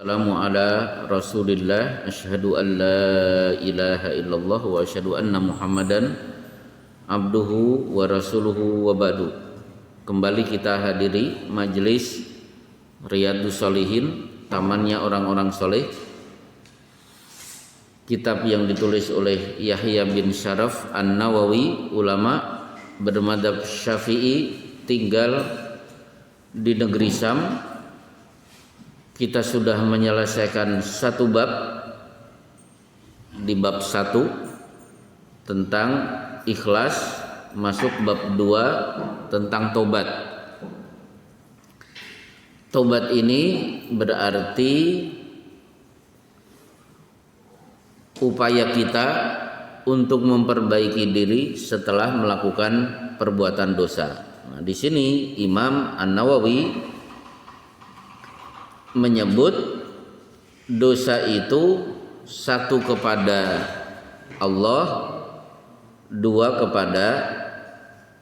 wassalamu ala Rasulillah. Asyhadu an la ilaha illallah wa asyhadu anna Muhammadan abduhu wa rasuluhu wa ba'du. Kembali kita hadiri majelis Riyadhus Shalihin, tamannya orang-orang soleh. Kitab yang ditulis oleh Yahya bin Syaraf An-Nawawi, ulama bermadzhab Syafi'i, tinggal di negeri Syam. Kita sudah menyelesaikan satu bab, di bab 1 tentang ikhlas, masuk bab 2 tentang tobat. Tobat ini berarti upaya kita untuk memperbaiki diri setelah melakukan perbuatan dosa. Nah, di sini Imam An-Nawawi menyebut dosa itu satu kepada Allah, dua kepada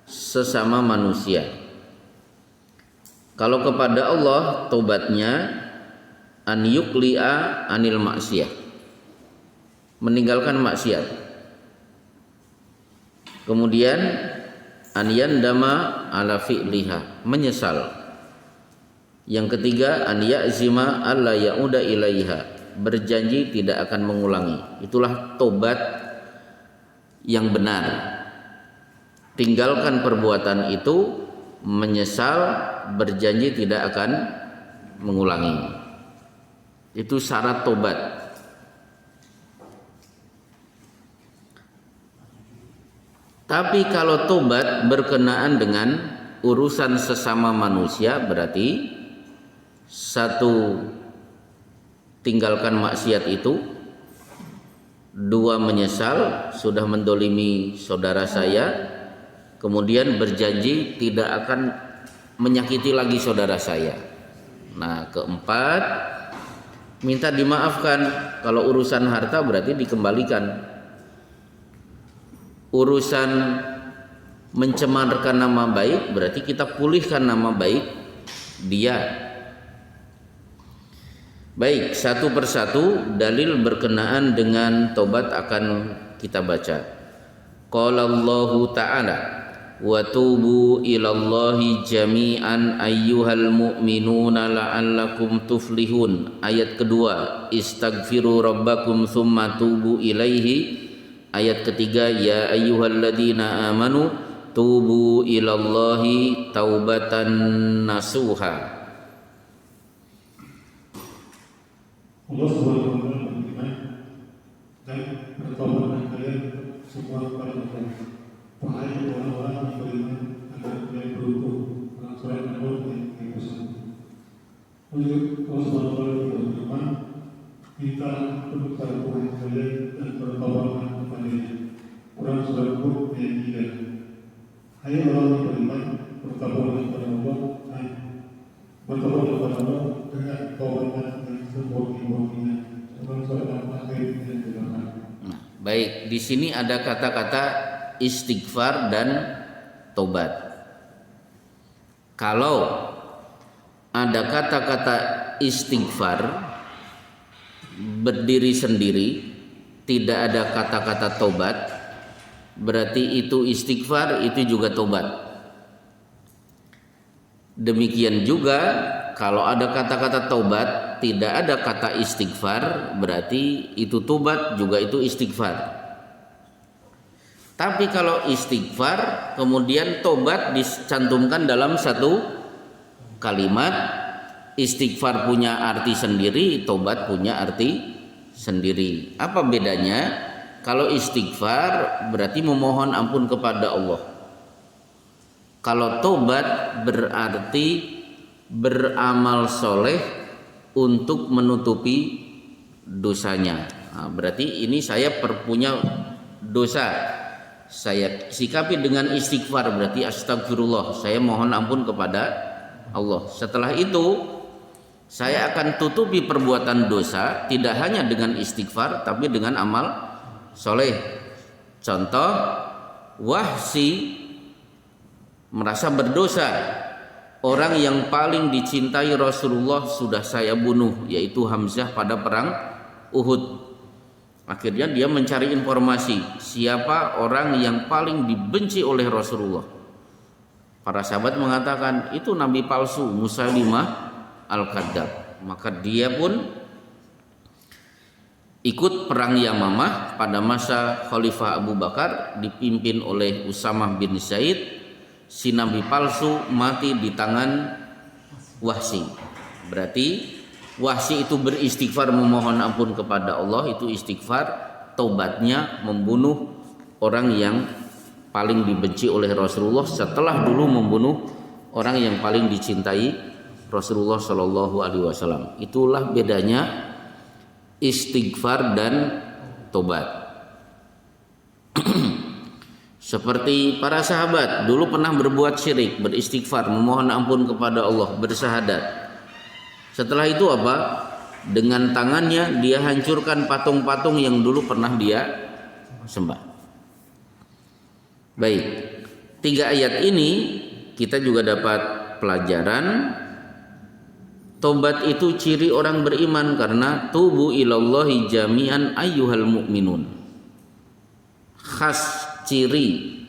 sesama manusia. Kalau kepada Allah, tobatnya an yukli'a anil maksiyah, meninggalkan maksiat. Kemudian an yandama ala fi'liha, menyesal. Yang ketiga, an ya'zima alla ya'uda ilaiha, berjanji tidak akan mengulangi. Itulah tobat yang benar. Tinggalkan perbuatan itu, menyesal, berjanji tidak akan mengulangi. Itu syarat tobat. Tapi kalau tobat berkenaan dengan urusan sesama manusia, berarti satu, tinggalkan maksiat itu. Dua, menyesal sudah mendolimi saudara saya. Kemudian berjanji tidak akan menyakiti lagi saudara saya. Nah, keempat, minta dimaafkan. Kalau urusan harta berarti dikembalikan. Urusan mencemarkan nama baik berarti kita pulihkan nama baik dia. Baik, satu persatu dalil berkenaan dengan tobat akan kita baca. Qala Allahu ta'ala, wa tubu ilallahi jami'an ayyuhal mu'minuna la'allakum tuflihun. Ayat kedua, istaghfiru rabbakum thumma tubu ilaihi. Ayat ketiga, ya ayyuhalladzina amanu tubu ilallahi taubatan nasuha. Allah Subhanahu wa taala berfirman, dan bertobatlah kalian semua kepada Allah. Wahai orang-orang yang beriman, agar kalian beruntung. Surat An-Nur ayat 1. Allah Subhanahu wa taala berfirman, minta untuk Tuhan kalian dan bertobatlah kepadanya. Quran surat Hud ayat 3. Hai orang yang beriman, bertobatlah kepada Allah dan bertobatlah kepada Allah dengan taubat yang seburuk-buruknya. Quran surat Al-Akhir ayat 8. Nah, baik, di sini ada kata-kata istighfar dan tobat. Kalau ada kata-kata istighfar berdiri sendiri, tidak ada kata-kata tobat, berarti itu istighfar, itu juga tobat. Demikian juga kalau ada kata-kata tobat, tidak ada kata istighfar, berarti itu tobat, juga itu istighfar. Tapi kalau istighfar kemudian tobat dicantumkan dalam satu kalimat, istighfar punya arti sendiri, tobat punya arti sendiri. Apa bedanya? Kalau istighfar berarti memohon ampun kepada Allah. Kalau tobat berarti beramal soleh untuk menutupi dosanya. Nah, berarti ini saya punya dosa, saya sikapi dengan istighfar, berarti astagfirullah, saya mohon ampun kepada Allah. Setelah itu saya akan tutupi perbuatan dosa tidak hanya dengan istighfar tapi dengan amal soleh. Contoh, Wahsi merasa berdosa, orang yang paling dicintai Rasulullah sudah saya bunuh, yaitu Hamzah pada perang Uhud. Akhirnya dia mencari informasi siapa orang yang paling dibenci oleh Rasulullah. Para sahabat mengatakan itu nabi palsu Musailimah Al-Kadzab. Maka dia pun ikut perang Yamamah pada masa Khalifah Abu Bakar dipimpin oleh Usamah bin Zaid. Si nabi palsu mati di tangan Wahsy. Berarti Wahsy itu beristighfar memohon ampun kepada Allah, itu istighfar. Taubatnya membunuh orang yang paling dibenci oleh Rasulullah setelah dulu membunuh orang yang paling dicintai Rasulullah Shallallahu Alaihi Wasallam. Itulah bedanya istighfar dan tobat. Seperti para sahabat dulu pernah berbuat syirik, beristighfar, memohon ampun kepada Allah, bersyahadat. Setelah itu apa? Dengan tangannya dia hancurkan patung-patung yang dulu pernah dia sembah. Baik, 3 ayat ini kita juga dapat pelajaran tobat itu ciri orang beriman, karena tubu ilallahi jami'an ayyuhal mu'minun. Khas ciri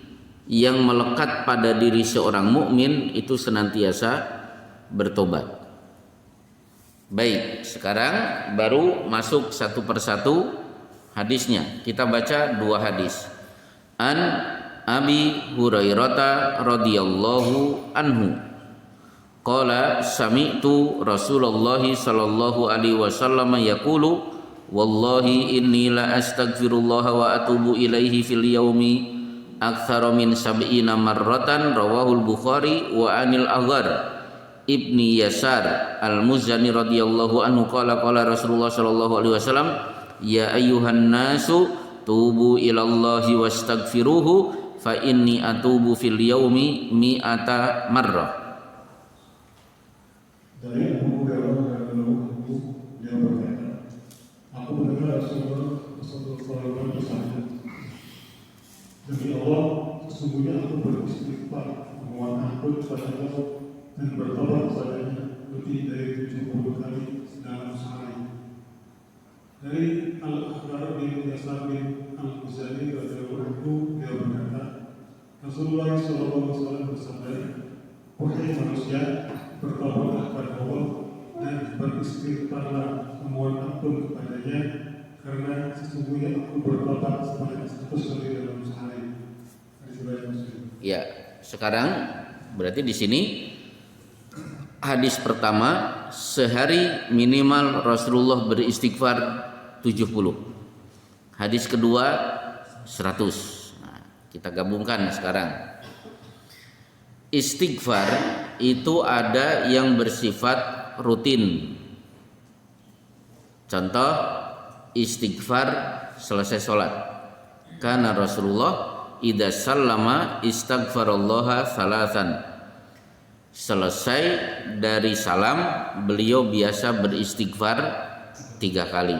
yang melekat pada diri seorang mukmin itu senantiasa bertobat. Baik, sekarang baru masuk satu persatu hadisnya. Kita baca 2 hadis. An Abi Hurairah radhiyallahu anhu qala sami'tu Rasulullah sallallahu alaihi wasallam yaqulu wallahi inni la astaghfirullah wa atubu ilaihi fil yaumi aktsara min sab'ina marratan rawahul Bukhari wa anil Aghar Ibni Yasar Al-Muzani radhiyallahu anhu qala Rasulullah sallallahu alaihi wasallam ya ayyuhan nasu tubu ilallahi wastaghfiruhu fa inni atubu fil yaumi mi'ata marrah. Dari Abu Hurairah radhiyallahu anhu dia berkata, aku mendengar Rasulullah SAW bersabda, demi Allah, sesungguhnya aku beristighfar memohon ampun kepada Allah dan bertobat kepadanya lebih dari 70 kali dalam sehari. Dari Al-Aghar bin Yasar bin Al-Muzani radhiyallahu anhu dia berkata, Rasulullah SAW bersabda, wahai manusia, bertobatlah kepada Allah dan beristighfarlah memohon ampun kepadanya, karena sesungguhnya aku bertobat sebanyak 100 kali dalam sehari. Ya, sekarang berarti di sini hadis pertama sehari minimal Rasulullah beristighfar 70. Hadis kedua 100. Nah, kita gabungkan sekarang. Istighfar itu ada yang bersifat rutin. Contoh istighfar selesai sholat. Karena Rasulullah idza sallama istaghfarallaha salatan. Selesai dari salam beliau biasa beristighfar 3 kali.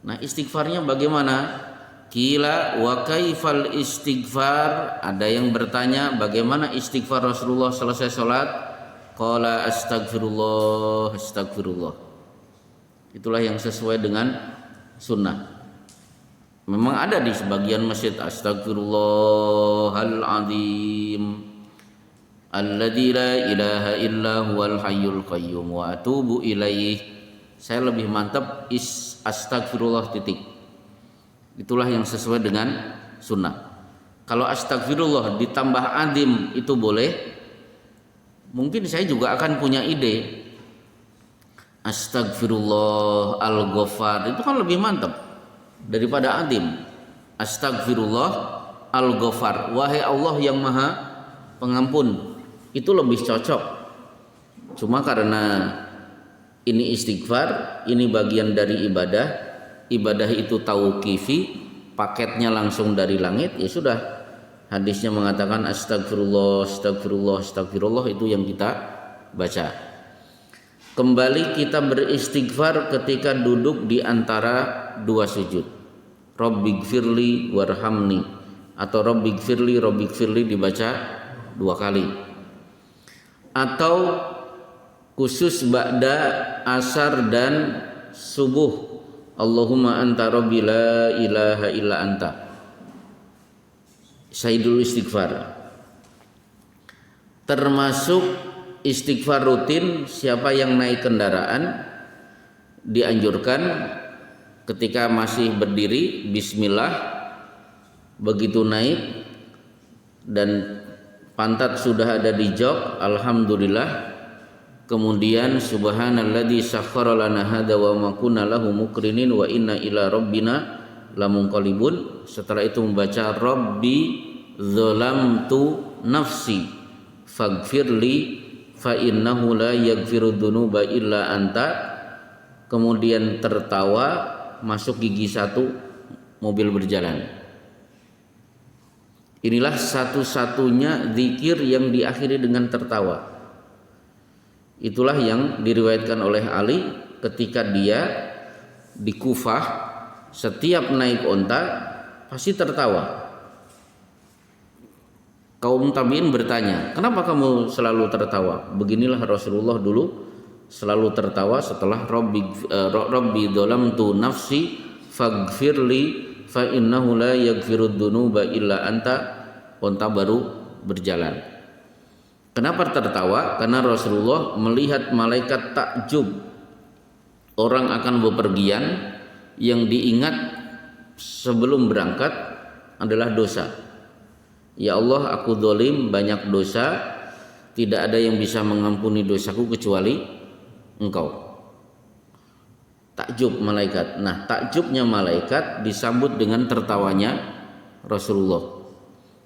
Nah, istighfarnya bagaimana? Qila wa kaifal istighfar? Ada yang bertanya bagaimana istighfar Rasulullah selesai sholat? Qala astagfirullah, astagfirullah. Itulah yang sesuai dengan sunnah. Memang ada di sebagian masjid astagfirullahaladzim alladzi la ilaha illa huwal hayyul qayyum wa atubu ilaih. Saya lebih mantap astagfirullah titik. Itulah yang sesuai dengan sunnah. Kalau astagfirullah ditambah adim itu boleh. Mungkin saya juga akan punya ide. Astagfirullah al-Ghaffar itu kan lebih mantap daripada adim. Astagfirullah al-Ghaffar, wahai Allah yang maha pengampun, itu lebih cocok. Cuma karena ini istighfar, ini bagian dari ibadah, ibadah itu tauqifi, paketnya langsung dari langit, ya sudah. Hadisnya mengatakan astagfirullah, astagfirullah, astagfirullah, itu yang kita baca. Kembali kita beristighfar ketika duduk di antara 2 sujud. Rabbighfirli warhamni atau Rabbighfirli, Rabbighfirli dibaca 2 kali. atau khusus ba'da asar dan subuh. Allahumma anta rabbi la ilaha illa anta. Sayyidul istighfar. Termasuk istighfar rutin, siapa yang naik kendaraan dianjurkan ketika masih berdiri bismillah, begitu naik dan pantat sudah ada di jok alhamdulillah, kemudian subhanalladzi sakhkhara lana hadza wa ma kunna lahu muqrinin wa inna ila rabbina lamunqalibun. Setelah itu membaca rabbi dzalamtu nafsi faghfirli fa innahu la yaghfiru dzunuba illa anta. Kemudian tertawa, masuk gigi satu, mobil berjalan. Inilah satu-satunya zikir yang diakhiri dengan tertawa. Itulah yang diriwayatkan oleh Ali ketika dia di Kufah, setiap naik onta pasti tertawa. Kaum tabi'in bertanya, kenapa kamu selalu tertawa? Beginilah Rasulullah dulu selalu tertawa setelah Rabbi dzalamtu nafsi faghfirli fa innahu la yaghfirud dzunuba illa anta. Onta baru berjalan. Kenapa tertawa? Karena Rasulullah melihat malaikat takjub. Orang akan bepergian, yang diingat sebelum berangkat adalah dosa. Ya Allah, aku zalim, banyak dosa, tidak ada yang bisa mengampuni dosaku kecuali Engkau. Takjub malaikat. Nah, takjubnya malaikat disambut dengan tertawanya Rasulullah.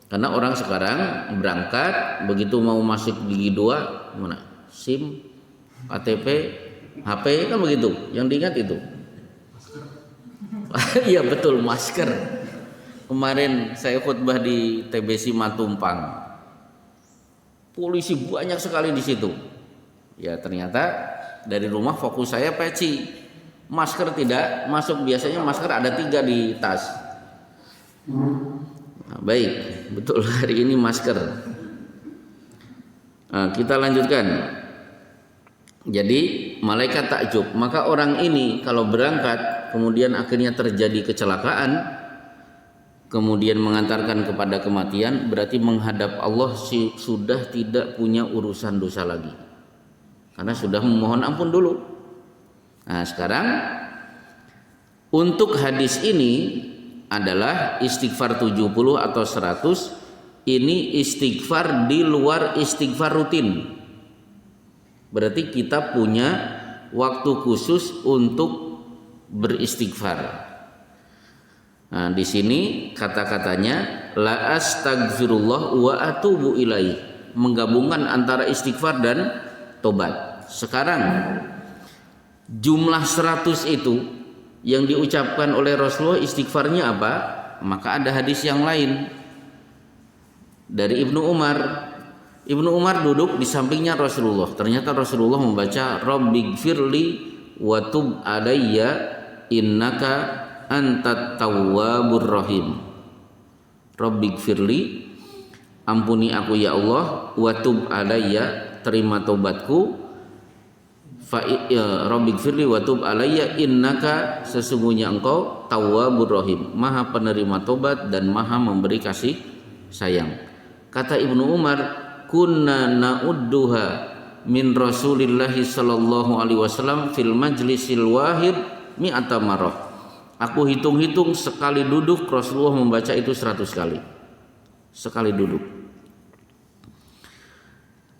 Karena orang sekarang berangkat, begitu mau masuk gigi 2, mana? SIM, KTP, HP, kan begitu. Yang diingat itu. Iya betul, masker. Kemarin saya khutbah di TBC Matumpang. Polisi banyak sekali di situ. Ya ternyata dari rumah fokus saya peci. Masker tidak masuk, biasanya masker ada 3 di tas. Nah, baik, betul hari ini masker. Nah, kita lanjutkan. Jadi malaikat takjub. Maka orang ini kalau berangkat kemudian akhirnya terjadi kecelakaan, kemudian mengantarkan kepada kematian, berarti menghadap Allah sudah tidak punya urusan dosa lagi, karena sudah memohon ampun dulu. Nah sekarang untuk hadis ini adalah istighfar 70 atau 100. Ini istighfar di luar istighfar rutin. Berarti kita punya waktu khusus untuk beristighfar. Nah, di sini kata-katanya la astaghfirullah wa atubu ilaih, menggabungkan antara istighfar dan tobat. Sekarang jumlah 100 itu yang diucapkan oleh Rasulullah istighfarnya apa? Maka ada hadis yang lain dari Ibnu Umar. Ibnu Umar duduk di sampingnya Rasulullah. Ternyata Rasulullah membaca Rabbighfirli wa tub alayya innaka antat tawwabur rahim. Rabbighfirli, ampuni aku ya Allah, wa tub alayya, terima tobatku. Rabbighfirli wa tub alayya innaka, sesungguhnya engkau tawwabur rahim, maha penerima tobat dan maha memberi kasih sayang. Kata Ibnu Umar, kunna na'udduha min Rasulillahi sallallahu alaihi wasallam fil majlisil wahid mi'ata marrah. Aku hitung-hitung sekali duduk Rasulullah membaca itu 100 kali. Sekali duduk.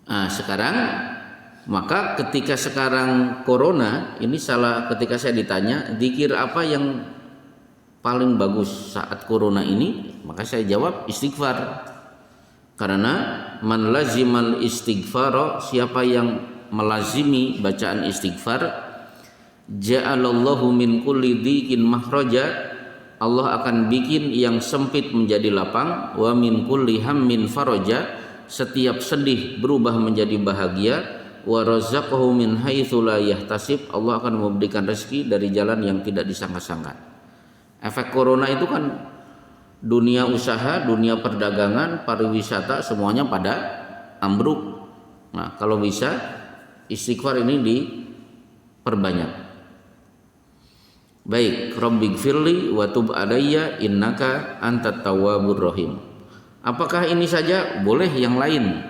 Nah, sekarang maka ketika sekarang corona ini ketika saya ditanya zikir apa yang paling bagus saat corona ini, maka saya jawab istighfar. Karena man lazimal istighfar, siapa yang melazimi bacaan istighfar, ja'alallahu min kulli dhiqin makhraja, Allah akan bikin yang sempit menjadi lapang, wa min kulli hammin faraja, setiap sedih berubah menjadi bahagia, wa razaqahu min haitsu la yahtasib, Allah akan memberikan rezeki dari jalan yang tidak disangka-sangka. Efek corona itu kan dunia usaha, dunia perdagangan, pariwisata semuanya pada ambruk. Nah, kalau bisa istighfar ini diperbanyak. Baik, Rabbighfirli wa tub alayya innaka antat tawwabur rahim. Apakah ini saja? Boleh yang lain.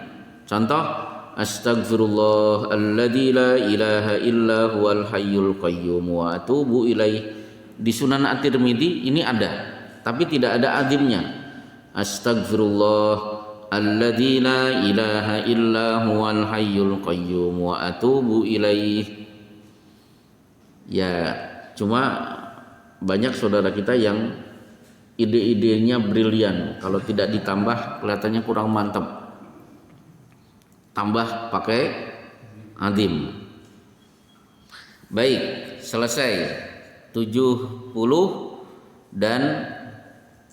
Contoh, Astaghfirullah alladzi la ilaha illa huwal hayyul qayyum wa atubu ilaih. Di Sunan At-Tirmidzi ini ada, tapi tidak ada azimnya. Astaghfirullah alladzi la ilaha illa huwal hayyul qayyum wa atubu ilaih. Ya, cuma banyak saudara kita yang ide-idenya brilian. Kalau tidak ditambah kelihatannya kurang mantap. Tambah pakai azim. Baik, selesai 70 dan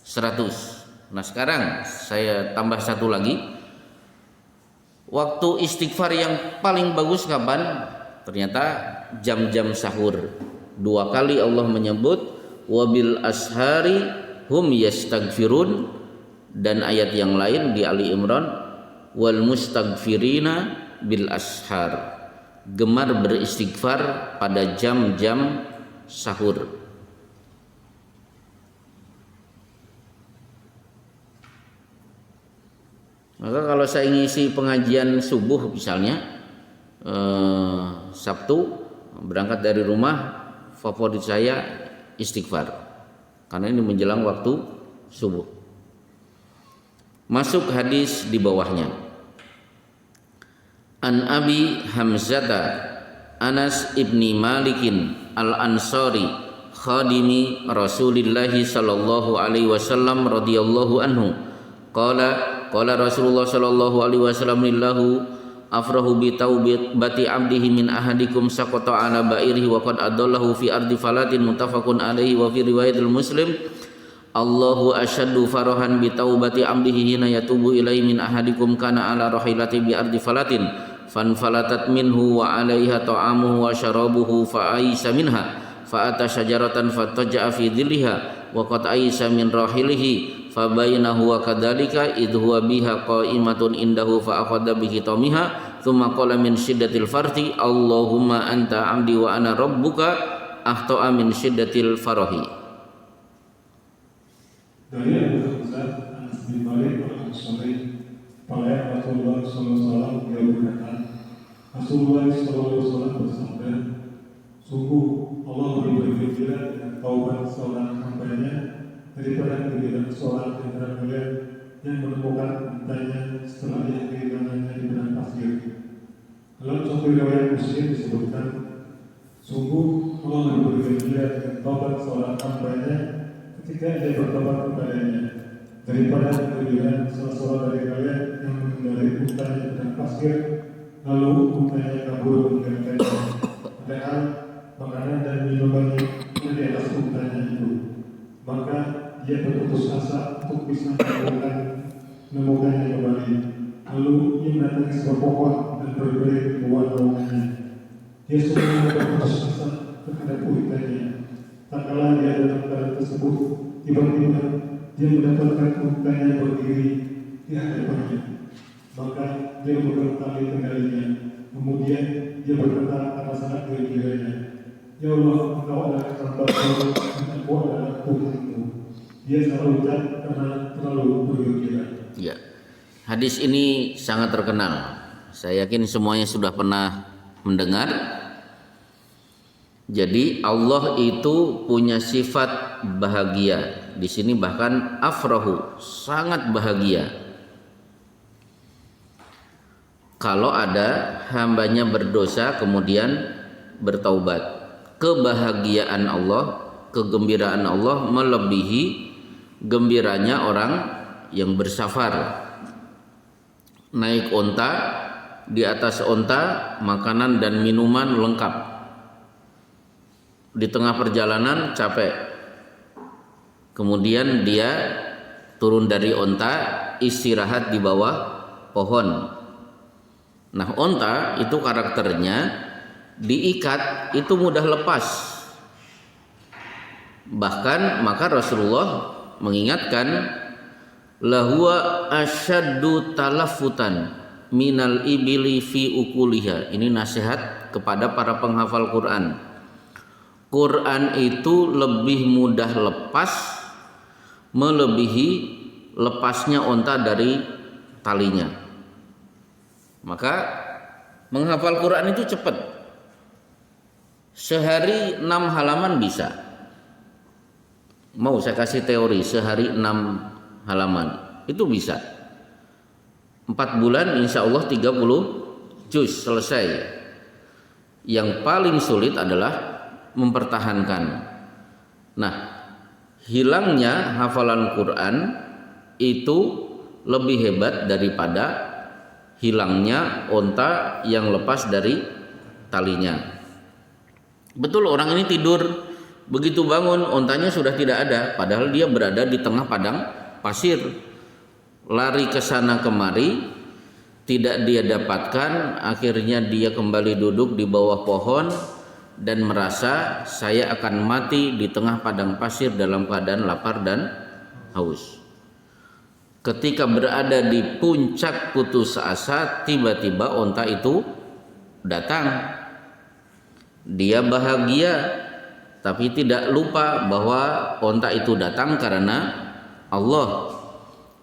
100. Nah, sekarang saya tambah satu lagi. Waktu istighfar yang paling bagus kapan? Ternyata jam-jam sahur. 2 kali Allah menyebut wabil ashari hum yastaghfirun, dan ayat yang lain di Ali Imran wal mustaghfirina bil ashar, gemar beristighfar pada jam-jam sahur. Maka kalau saya ngisi pengajian subuh misalnya Sabtu, berangkat dari rumah, favorit saya istighfar, karena ini menjelang waktu subuh. Masuk hadis di bawahnya. An Abi Hamzata Anas ibni Malikin al-Ansari khadimi Rasulillahi sallallahu alaihi wasallam radhiyallahu anhu qala Rasulullah sallallahu alaihi wasallam lillahu afrahu bi taubati abdihi min ahadikum saqata ala ba'irihi wa qad adallahu fi ardi falatin muttafaqun alaihi wa fi riwayatil Muslim Allahu asyaddu farahan bi taubati abdihi hina yatubu ilaihi min ahadikum kana ala rahilati bi ardi falatin fanfalatat minhu wa 'alaiha ta'amuhu wa syarabuhu fa aisa minha fa ata syajaratan fataja'a fi dhilliha wa qad aisa min rahilihi fa bainahu wa kadzalika idh huwa biha qa'imatun indahu fa akhadha bi hitamiha thumma qala min shiddatil farti Allahumma anta 'abdi wa ana rabbuka ahta'a min shiddatil farahi. Dari Abu Hamzah Anas bin Malik al-Ansari, pelayan Rasulullah SAW, dia berkata, Rasulullah SAW bersabda, sungguh Allah lebih bergembira dengan taubat seorang hambanya daripada kegiatan seorang di antara kalian yang menemukan untanya setelah ia kehilangannya di padang pasir. Dalam suatu riwayat Muslim disebutkan, sungguh Allah lebih bergembira dengan taubat seorang hambanya ketika dia bertobat kepadanya daripada kegiatan salah seorang dari kalian yang mengendarai untanya di padang pasir lalu untanya kabur meninggalkannya, padahal makanan dan minumannya ada di atas untanya itu. Maka dia berputus asa untuk bisa menemukannya kembali. Lalu ia mendatangi sebuah pohon dan berbaring di bawah naungannya. Dia sungguh berputus asa terhadap untanya. Tak kala dia dalam keadaan tersebut, tiba-tiba dia mendapatkan untanya berdiri di hadapannya. Maka dia memegang tali kendalinya. Kemudian dia berkata karena sangat gembiranya, Ya Allah, Engkau adalah hamba-Mu dan Aku adalah Tuhanmu. Dia selalu ucap karena terlalu bergembira. Ya, hadis ini sangat terkenal. Saya yakin semuanya sudah pernah mendengar. Jadi Allah itu punya sifat bahagia. Di sini bahkan afrahu, sangat bahagia. Kalau ada hambanya berdosa kemudian bertaubat, kebahagiaan Allah, kegembiraan Allah melebihi gembiranya orang yang bersafar. Naik onta, di atas onta makanan dan minuman lengkap. Di tengah perjalanan capek, kemudian dia turun dari onta, istirahat di bawah pohon. Nah, onta itu karakternya diikat itu mudah lepas. Bahkan maka Rasulullah mengingatkan, lahuwa asyaddu talaffutan minal ibili fi ukuliha. Ini nasihat kepada para penghafal Quran. Quran itu lebih mudah lepas melebihi lepasnya onta dari talinya. Maka menghafal Quran itu cepat. Sehari 6 halaman bisa. Mau saya kasih teori, sehari 6 halaman itu bisa. 4 bulan insya Allah 30 juz selesai. Yang paling sulit adalah mempertahankan. Nah, hilangnya hafalan Quran itu lebih hebat daripada hilangnya onta yang lepas dari talinya. Betul, orang ini tidur, begitu bangun ontanya sudah tidak ada, padahal dia berada di tengah padang pasir. Lari ke sana kemari, tidak dia dapatkan, akhirnya dia kembali duduk di bawah pohon dan merasa saya akan mati di tengah padang pasir dalam keadaan lapar dan haus. Ketika berada di puncak putus asa, tiba-tiba onta itu datang. Dia bahagia, tapi tidak lupa bahwa onta itu datang karena Allah.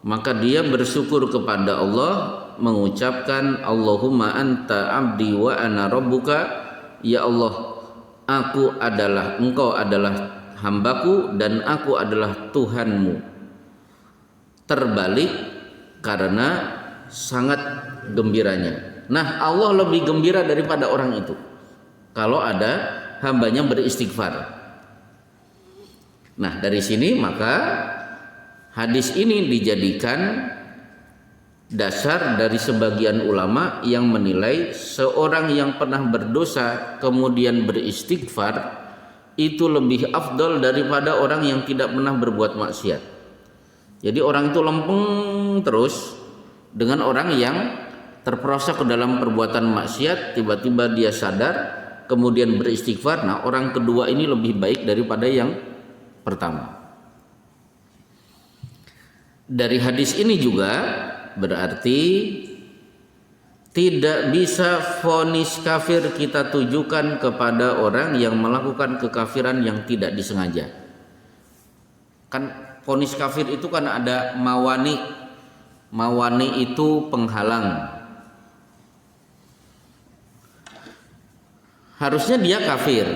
Maka dia bersyukur kepada Allah, mengucapkan Allahumma anta abdi wa ana rabbuka. Ya Allah, Engkau adalah hambaku dan aku adalah Tuhanmu. Terbalik karena sangat gembiranya. Nah, Allah lebih gembira daripada orang itu kalau ada hambanya beristighfar. Nah, dari sini maka hadis ini dijadikan dasar dari sebagian ulama yang menilai seorang yang pernah berdosa kemudian beristighfar itu lebih afdol daripada orang yang tidak pernah berbuat maksiat. Jadi orang itu lempeng terus dengan orang yang terperosok ke dalam perbuatan maksiat, tiba-tiba dia sadar kemudian beristighfar. Nah, orang kedua ini lebih baik daripada yang pertama. Dari hadis ini juga berarti tidak bisa vonis kafir kita tujukan kepada orang yang melakukan kekafiran yang tidak disengaja. Kan vonis kafir itu kan ada mawani. Mawani itu penghalang. Harusnya dia kafir,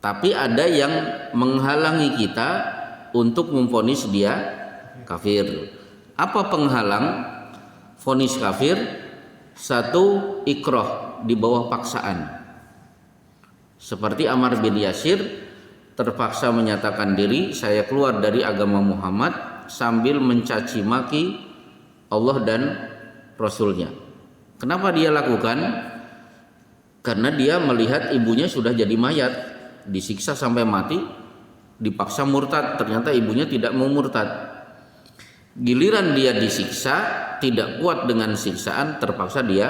tapi ada yang menghalangi kita untuk memvonis dia kafir. Apa penghalang vonis kafir? Satu, ikroh, di bawah paksaan. Seperti Ammar bin Yasir terpaksa menyatakan diri, saya keluar dari agama Muhammad sambil mencaci maki Allah dan Rasulnya. Kenapa dia lakukan? Karena dia melihat ibunya sudah jadi mayat, disiksa sampai mati, dipaksa murtad. Ternyata ibunya tidak mau murtad. Giliran dia disiksa, tidak kuat dengan siksaan, terpaksa dia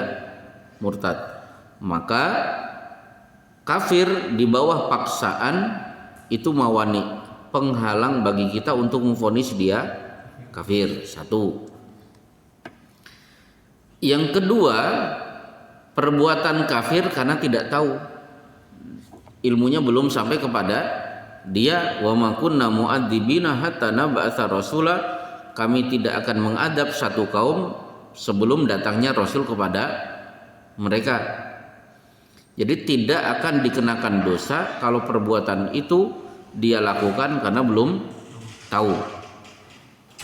murtad. Maka kafir di bawah paksaan itu mawani, penghalang bagi kita untuk memvonis dia kafir. Satu. Yang kedua, perbuatan kafir karena tidak tahu, ilmunya belum sampai kepada dia. Wa ma kunna mu'adzibina hatta nab'atsa rasula, kami tidak akan mengadab satu kaum sebelum datangnya rasul kepada mereka. Jadi tidak akan dikenakan dosa kalau perbuatan itu dia lakukan karena belum tahu.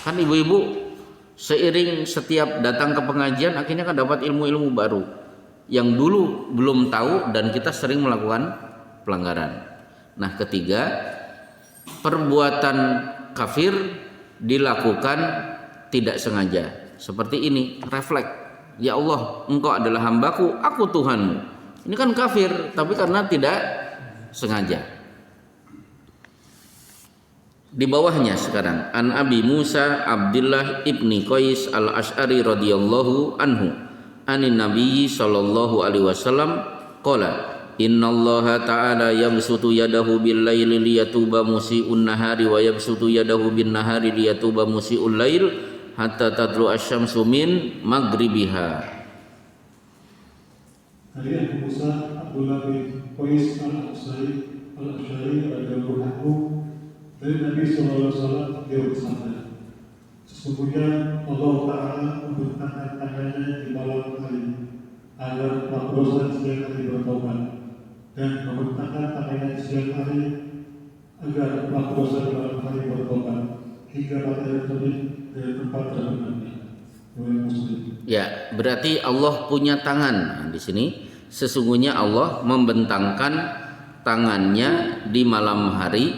Kan ibu-ibu seiring setiap datang ke pengajian akhirnya kan dapat ilmu-ilmu baru yang dulu belum tahu dan kita sering melakukan pelanggaran. Nah, ketiga, perbuatan kafir dilakukan tidak sengaja. Seperti ini, refleks. Ya Allah, Engkau adalah hambaku, aku Tuhanmu. Ini kan kafir, tapi karena tidak sengaja. Di bawahnya sekarang, An Abi Musa Abdullah ibni Qais al-Ash'ari radhiyallahu anhu, anin Nabi sallallahu alaihi wasallam qala innallaha ta'ala yabsutu yadahu bil laili liyatuba musii'un nahari wa yabsutu yadahu bin nahari liyatuba musii'ul lail hatta tatlu asy-syamsu min maghribiha. Dari Abu Musa Abdullah bin Qais al-Asy'ari radhiyallahu anhu dari Nabi sallallahu alaihi wasallam dia bersabda, sesungguhnya Allah Ta'ala membentangkan tangannya di malam hari agar pelaku dosa di siang hari bertobat, dan membentangkan tangannya di siang hari agar pelaku dosa di malam hari bertobat hingga matahari terbit dari tempat terbenamnya. Ya, berarti Allah punya tangan. Nah, di sini sesungguhnya Allah membentangkan tangannya di malam hari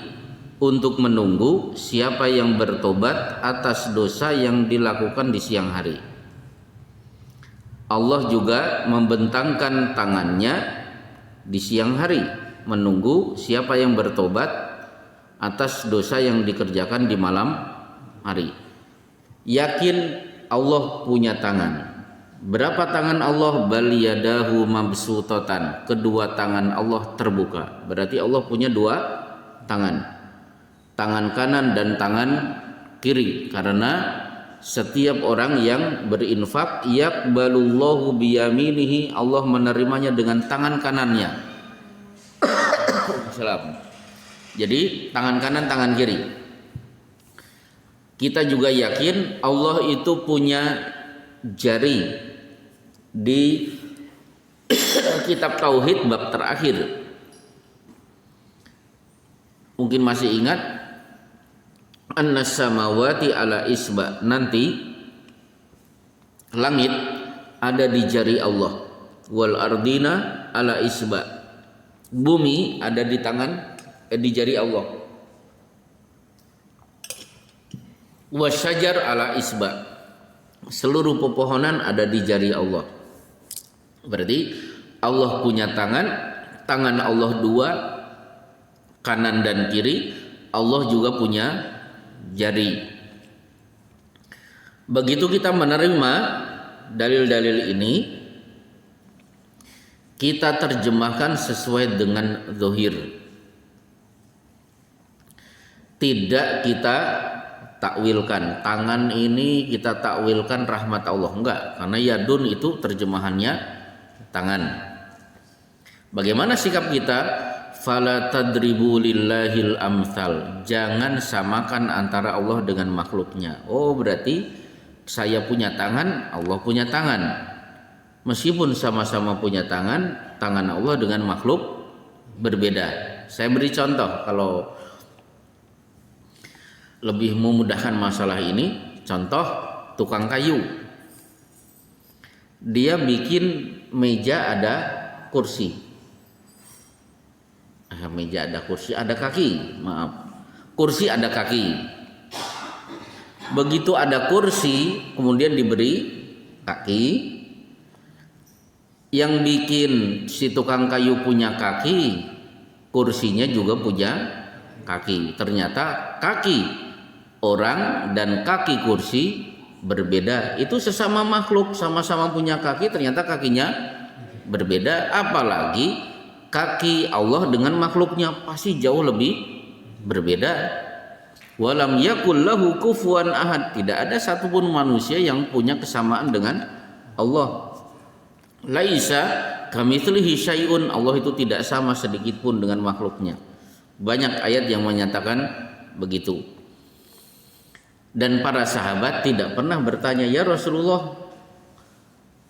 untuk menunggu siapa yang bertobat atas dosa yang dilakukan di siang hari. Allah juga membentangkan tangannya di siang hari menunggu siapa yang bertobat atas dosa yang dikerjakan di malam hari. Yakin Allah punya tangan. Berapa tangan Allah? Bal yadahu mabsutatan. Kedua tangan Allah terbuka. Berarti Allah punya dua tangan. Tangan kanan dan tangan kiri. Karena setiap orang yang berinfak yaqbalullahu biyaminihi, Allah menerimanya dengan tangan kanannya. Salam. Jadi tangan kanan, tangan kiri. Kita juga yakin Allah itu punya jari. Di kitab Tauhid bab terakhir, mungkin masih ingat, annas samawati ala isba, nanti langit ada di jari Allah, wal ardina ala isba, bumi ada di tangan di jari Allah, wasyajar ala isba, seluruh pepohonan ada di jari Allah. Berarti Allah punya tangan, tangan Allah dua, kanan dan kiri. Allah juga punya jari. Begitu kita menerima dalil-dalil ini, kita terjemahkan sesuai dengan zahir. Tidak kita takwilkan, tangan ini kita takwilkan rahmat Allah, enggak, karena yadun itu terjemahannya tangan. Bagaimana sikap kita? Fala tadribu lillahil amsal, jangan samakan antara Allah dengan makhluknya. Oh, berarti saya punya tangan, Allah punya tangan. Meskipun sama-sama punya tangan, tangan Allah dengan makhluk berbeda. Saya beri contoh kalau lebih memudahkan masalah ini. Contoh tukang kayu, dia bikin meja ada kursi, meja ada kursi, ada kaki, maaf, kursi ada kaki. Begitu ada kursi kemudian diberi kaki, yang bikin si tukang kayu punya kaki, kursinya juga punya kaki. Ternyata kaki orang dan kaki kursi berbeda. Itu sesama makhluk, sama-sama punya kaki, ternyata kakinya berbeda. Apalagi kaki Allah dengan makhluknya pasti jauh lebih berbeda. Walam yakul lahu kufuwan ahad, tidak ada satupun manusia yang punya kesamaan dengan Allah. Laisa kamitslihi syai'un, Allah itu tidak sama sedikit pun dengan makhluknya. Banyak ayat yang menyatakan begitu. Dan para sahabat tidak pernah bertanya, ya Rasulullah,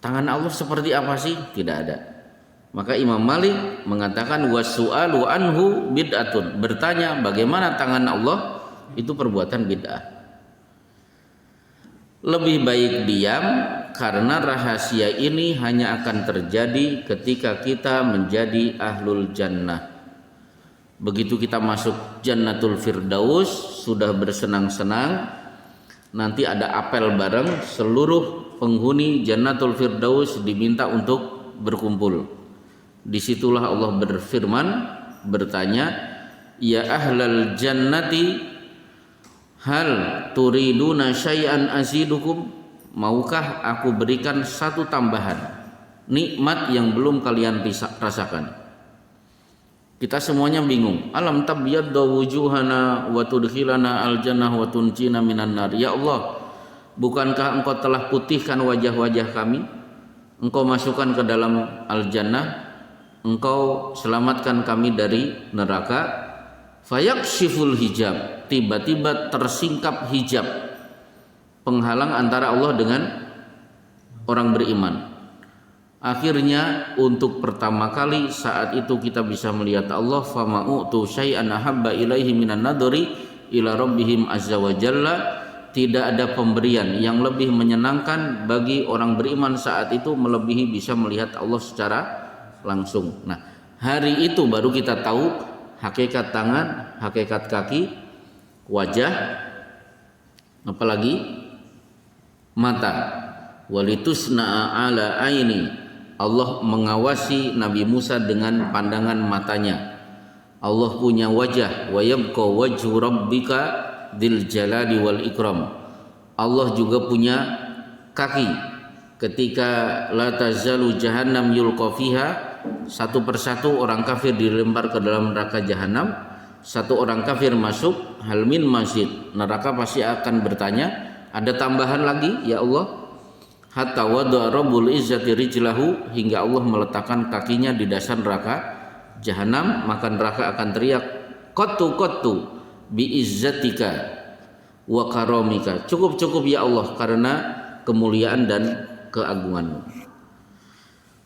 tangan Allah seperti apa sih? Tidak ada. Maka Imam Malik mengatakan wasu'alu anhu bid'atun, bertanya bagaimana tangan Allah itu perbuatan bid'ah. Lebih baik diam, karena rahasia ini hanya akan terjadi ketika kita menjadi ahlul jannah. Begitu kita masuk Jannatul Firdaus, sudah bersenang-senang, nanti ada apel bareng, seluruh penghuni Jannatul Firdaus diminta untuk berkumpul. Disitulah Allah berfirman, bertanya, ya ahlal jannati hal turiduna syai'an azidukum, maukah aku berikan satu tambahan nikmat yang belum kalian rasakan? Kita semuanya bingung. Alam tabyadda wujuhana wa tudkhilana aljannah wa tunjina minan nar. Ya Allah, bukankah engkau telah putihkan wajah-wajah kami? Engkau masukkan ke dalam al-jannah, engkau selamatkan kami dari neraka. Fayakshiful hijab, tiba-tiba tersingkap hijab penghalang antara Allah dengan orang beriman. Akhirnya untuk pertama kali saat itu kita bisa melihat Allah. Fama'utu syai'an ahabba ilaihi minan nadri ila rabbihim azza wa jalla. Tidak ada pemberian yang lebih menyenangkan bagi orang beriman saat itu melebihi bisa melihat Allah secara langsung. Nah, hari itu baru kita tahu hakikat tangan, hakikat kaki, wajah, apalagi mata. Walitusna'a ala aini, Allah mengawasi Nabi Musa dengan pandangan matanya. Allah punya wajah, wa yabqa wajhu rabbika dzil jalali wal ikram. Allah juga punya kaki. Ketika la tazalu jahannam yulqa fiha, satu persatu orang kafir dilempar ke dalam neraka jahanam. Satu orang kafir masuk, hal min masjid, neraka pasti akan bertanya, ada tambahan lagi ya Allah? Hatta wada rabbul izzati rijlahu, hingga Allah meletakkan kakinya di dasar neraka jahanam, maka neraka akan teriak, qattu bi izzatika wa karamika, cukup ya Allah karena kemuliaan dan keagunganmu.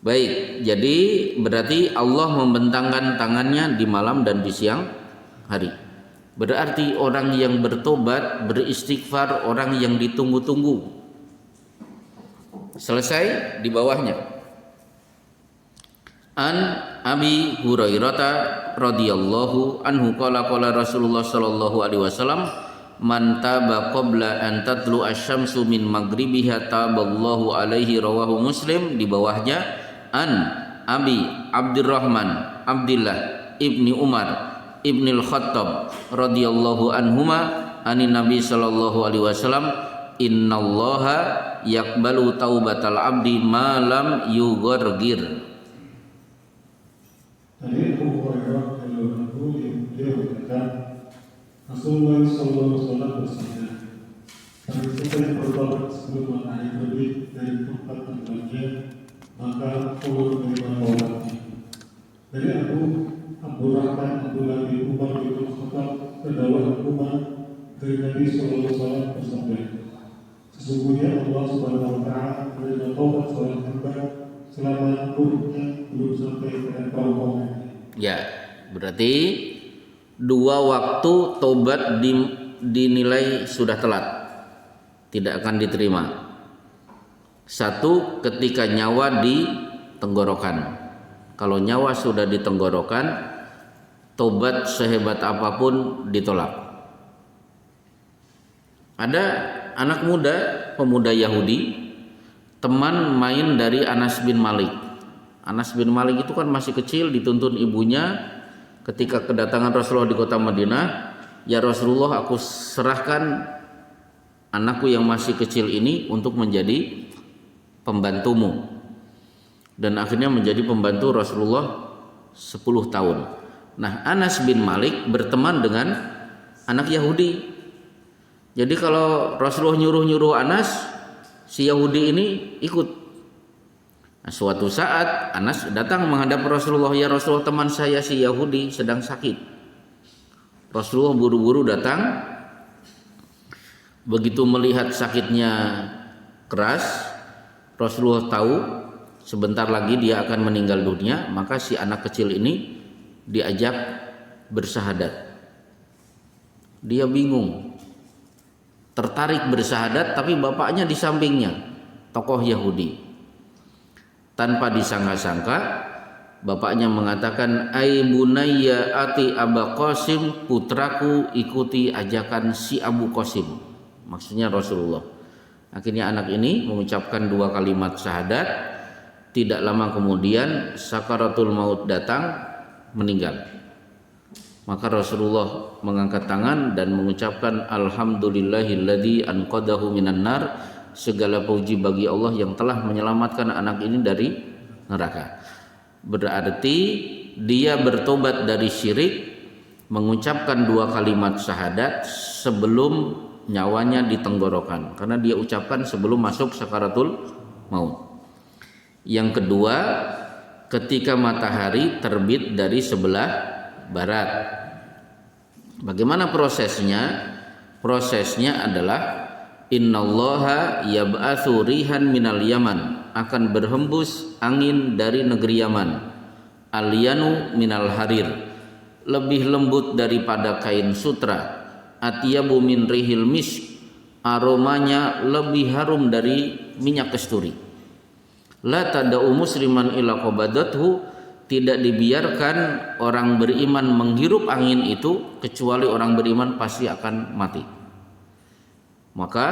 Baik, jadi berarti Allah membentangkan tangannya di malam dan di siang hari. Berarti orang yang bertobat, beristighfar, orang yang ditunggu-tunggu. Selesai di bawahnya. An Abi Hurairah radhiyallahu anhu qala Rasulullah sallallahu alaihi wasallam, man taba qabla an tatlu asy-syamsu min maghribiha taballahu alaihi, rawahu Muslim. Di bawahnya An Abi Abdurrahman Abdullah ibni Umar ibnil Khattab radhiyallahu anhuma anin Nabi sallallahu alaihi wasallam, innallaha yaqbalu taubatal abdi ma lam yughargir. Dari Abu Hurairah radhiyallahu anhu, dia berkata, Rasulullah sallallahu alaihi wasallam bersabda, barang siapa yang bertobat sebelum matahari terbit dari tempat tenggelamnya, maka Allah menerima taubatnya. Dari Abu Abdurrahman Abdullah bin Umar bin Khattab radhiyallahu anhu, dari Nabi sallallahu alaihi wasallam bersabda, sesungguhnya Allah Subhanahu wa taala menerima taubat seorang hamba selama ruhnya belum sampai pada kaum-kaumnya. Ya, berarti dua waktu tobat dinilai sudah telat, tidak akan diterima. Satu, ketika nyawa di tenggorokan. Kalau nyawa sudah di tenggorokan, tobat sehebat apapun ditolak. Ada anak muda, pemuda Yahudi, teman main dari Anas bin Malik. Anas bin Malik itu kan masih kecil, dituntun ibunya ketika kedatangan Rasulullah di kota Madinah, ya Rasulullah, aku serahkan anakku yang masih kecil ini untuk menjadi pembantumu. Dan akhirnya menjadi pembantu Rasulullah 10 tahun. Nah, Anas bin Malik berteman dengan anak Yahudi. Jadi kalau Rasulullah nyuruh Anas, si Yahudi ini ikut. Nah, suatu saat Anas datang menghadap Rasulullah, ya Rasulullah, teman saya si Yahudi sedang sakit. Rasulullah buru-buru datang. Begitu melihat sakitnya keras, Rasulullah tahu sebentar lagi dia akan meninggal dunia, maka si anak kecil ini diajak bersahadat. Dia bingung, tertarik bersahadat, tapi bapaknya di sampingnya, tokoh Yahudi. Tanpa disangka-sangka, bapaknya mengatakan, ai bunayya ati Aba Qasim, putraku ikuti ajakan si Abu Qasim. Maksudnya Rasulullah. Akhirnya anak ini mengucapkan dua kalimat syahadat. Tidak lama kemudian sakaratul maut datang, meninggal. Maka Rasulullah mengangkat tangan dan mengucapkan, alhamdulillahilladzi anqadahu minan nar, segala puji bagi Allah yang telah menyelamatkan anak ini dari neraka. Berarti dia bertobat dari syirik, mengucapkan dua kalimat syahadat sebelum nyawanya di tenggorokan karena dia ucapkan sebelum masuk sakaratul maut. Yang kedua, ketika matahari terbit dari sebelah barat. Bagaimana prosesnya? Prosesnya adalah innallaha yab'atsu rihan minal yaman, akan berhembus angin dari negeri Yaman. Alyanu minal harir, lebih lembut daripada kain sutra. Atyabu min rihil misk, aromanya lebih harum dari minyak kasturi. La tada'u musliman ila qabadathu, tidak dibiarkan orang beriman menghirup angin itu kecuali orang beriman pasti akan mati. Maka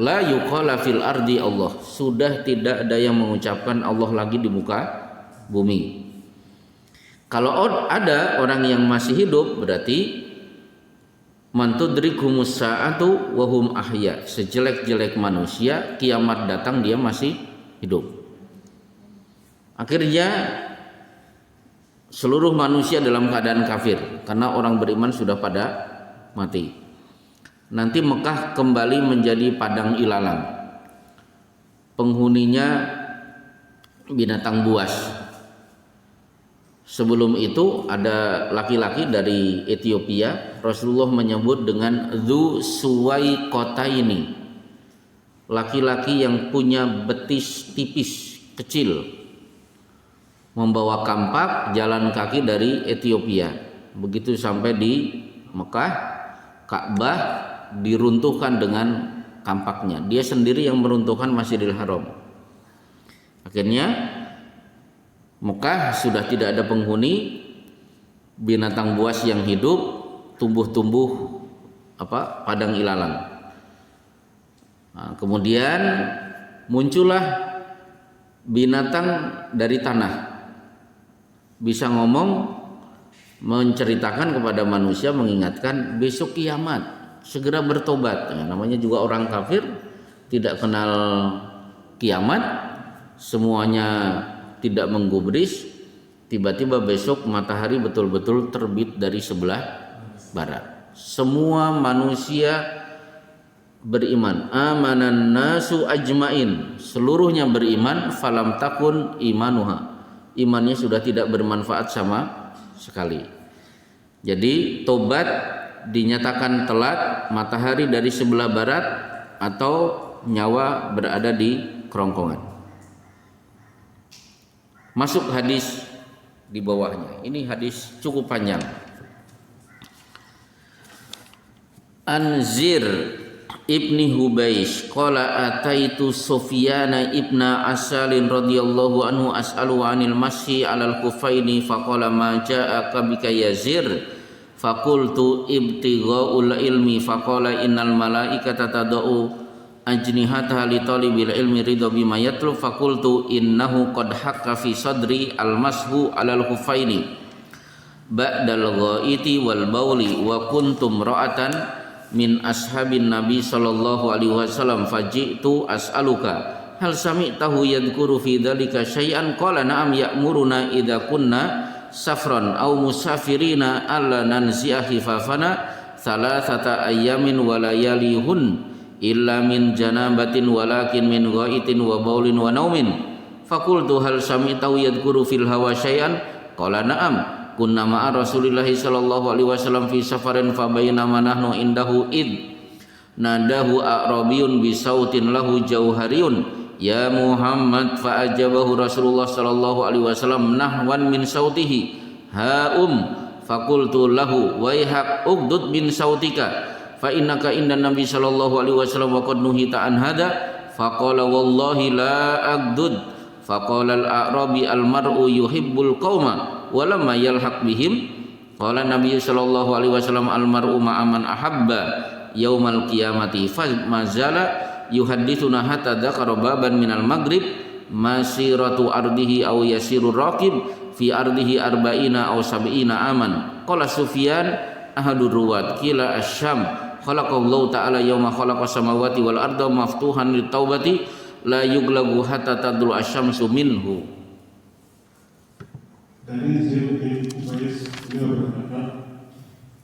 la yuqala fil ardi Allah, sudah tidak ada yang mengucapkan Allah lagi di muka bumi. Kalau ada orang yang masih hidup berarti man tudrikumus sa'atu wa hum ahya, sejelek-jelek manusia kiamat datang dia masih hidup. Akhirnya seluruh manusia dalam keadaan kafir karena orang beriman sudah pada mati. Nanti Mekah kembali menjadi padang ilalang. Penghuninya binatang buas. Sebelum itu ada laki-laki dari Ethiopia, Rasulullah menyebut dengan Dzu Suwaikotaini, laki-laki yang punya betis tipis kecil, membawa kampak jalan kaki dari Ethiopia. Begitu sampai di Mekah, Ka'bah diruntuhkan dengan kampaknya. Dia sendiri yang meruntuhkan Masjidil Haram. Akhirnya Mekah sudah tidak ada penghuni, binatang buas yang hidup, tumbuh-tumbuh padang ilalang. Nah, kemudian muncullah binatang dari tanah, bisa ngomong, menceritakan kepada manusia, mengingatkan besok kiamat, segera bertobat. Ya, namanya juga orang kafir, tidak kenal kiamat, semuanya tidak menggubris. Tiba-tiba besok matahari betul-betul terbit dari sebelah barat. Semua manusia beriman, amanan nasu ajmain, seluruhnya beriman. Falam takun imanuha, imannya sudah tidak bermanfaat sama sekali. Jadi tobat dinyatakan telat, matahari dari sebelah barat atau nyawa berada di kerongkongan. Masuk hadis di bawahnya. Ini hadis cukup panjang. Anzir ibni Hubaish qala ataitu Sufyana ibna Asalin radhiyallahu anhu as'alu 'anil masyi 'alal kufaini faqala ma ja'aka bika yazir faqultu ibtigha'ul ilmi faqala innal malaikata tad'u ajnihataha li talibil ilmi ridha bima yatlub faqultu innahu qad hakka fi sadri al mashu 'alal kufaini ba'dal ghaiti wal bauli wa kuntum ra'atan min ashabin nabi sallallahu alaihi wasallam faji'tu as'aluka hal sami'tahu yadhkuru fi dzalika syai'an qala na'am ya'muruna idza kunna safran aw musafirina alla nanzi'a khifafana thalathata ayyamin wa layalihun illa min janabatin walakin min ghaitin wa baulin wa naumin faqultu hal sami'tahu yadhkuru fil hawa syai'an qala na'am kunna ma'a Rasulillahi sallallahu alaihi wasallam fi safarin fa bainama nahnu indahu id nadahu a'rabiyun bi sautin lahu jauhariyun ya Muhammad fa ajabahu Rasulullah sallallahu alaihi wasallam nahwan min sautihi faqultu lahu waihak ugdud min sautika fa innaka indan nabi sallallahu alaihi wasallam wa qad nuhita an hada faqala wallahi la agdud faqala al-a'rabi al-mar'u yuhibbul qauma wa lamma yalhaq bihim qala nabi sallallahu alaihi wasallam al-mar'u ma'a man ahabba yaumal qiyamati fa mazala yuhaddithuna hatta dzakara baban minal maghrib masiratu ardihi aw yasiru raqib fi ardihi arba'ina aw sab'ina aman qala Sufyan ahadur ruwat kila asyam khalaqallahu ta'ala yauma khalaqas samawati wal arda maftuhan litaubati la yuglabu hatta tadlu asyamsu minhu. Dari Zaid bin Ubays beliau berkata,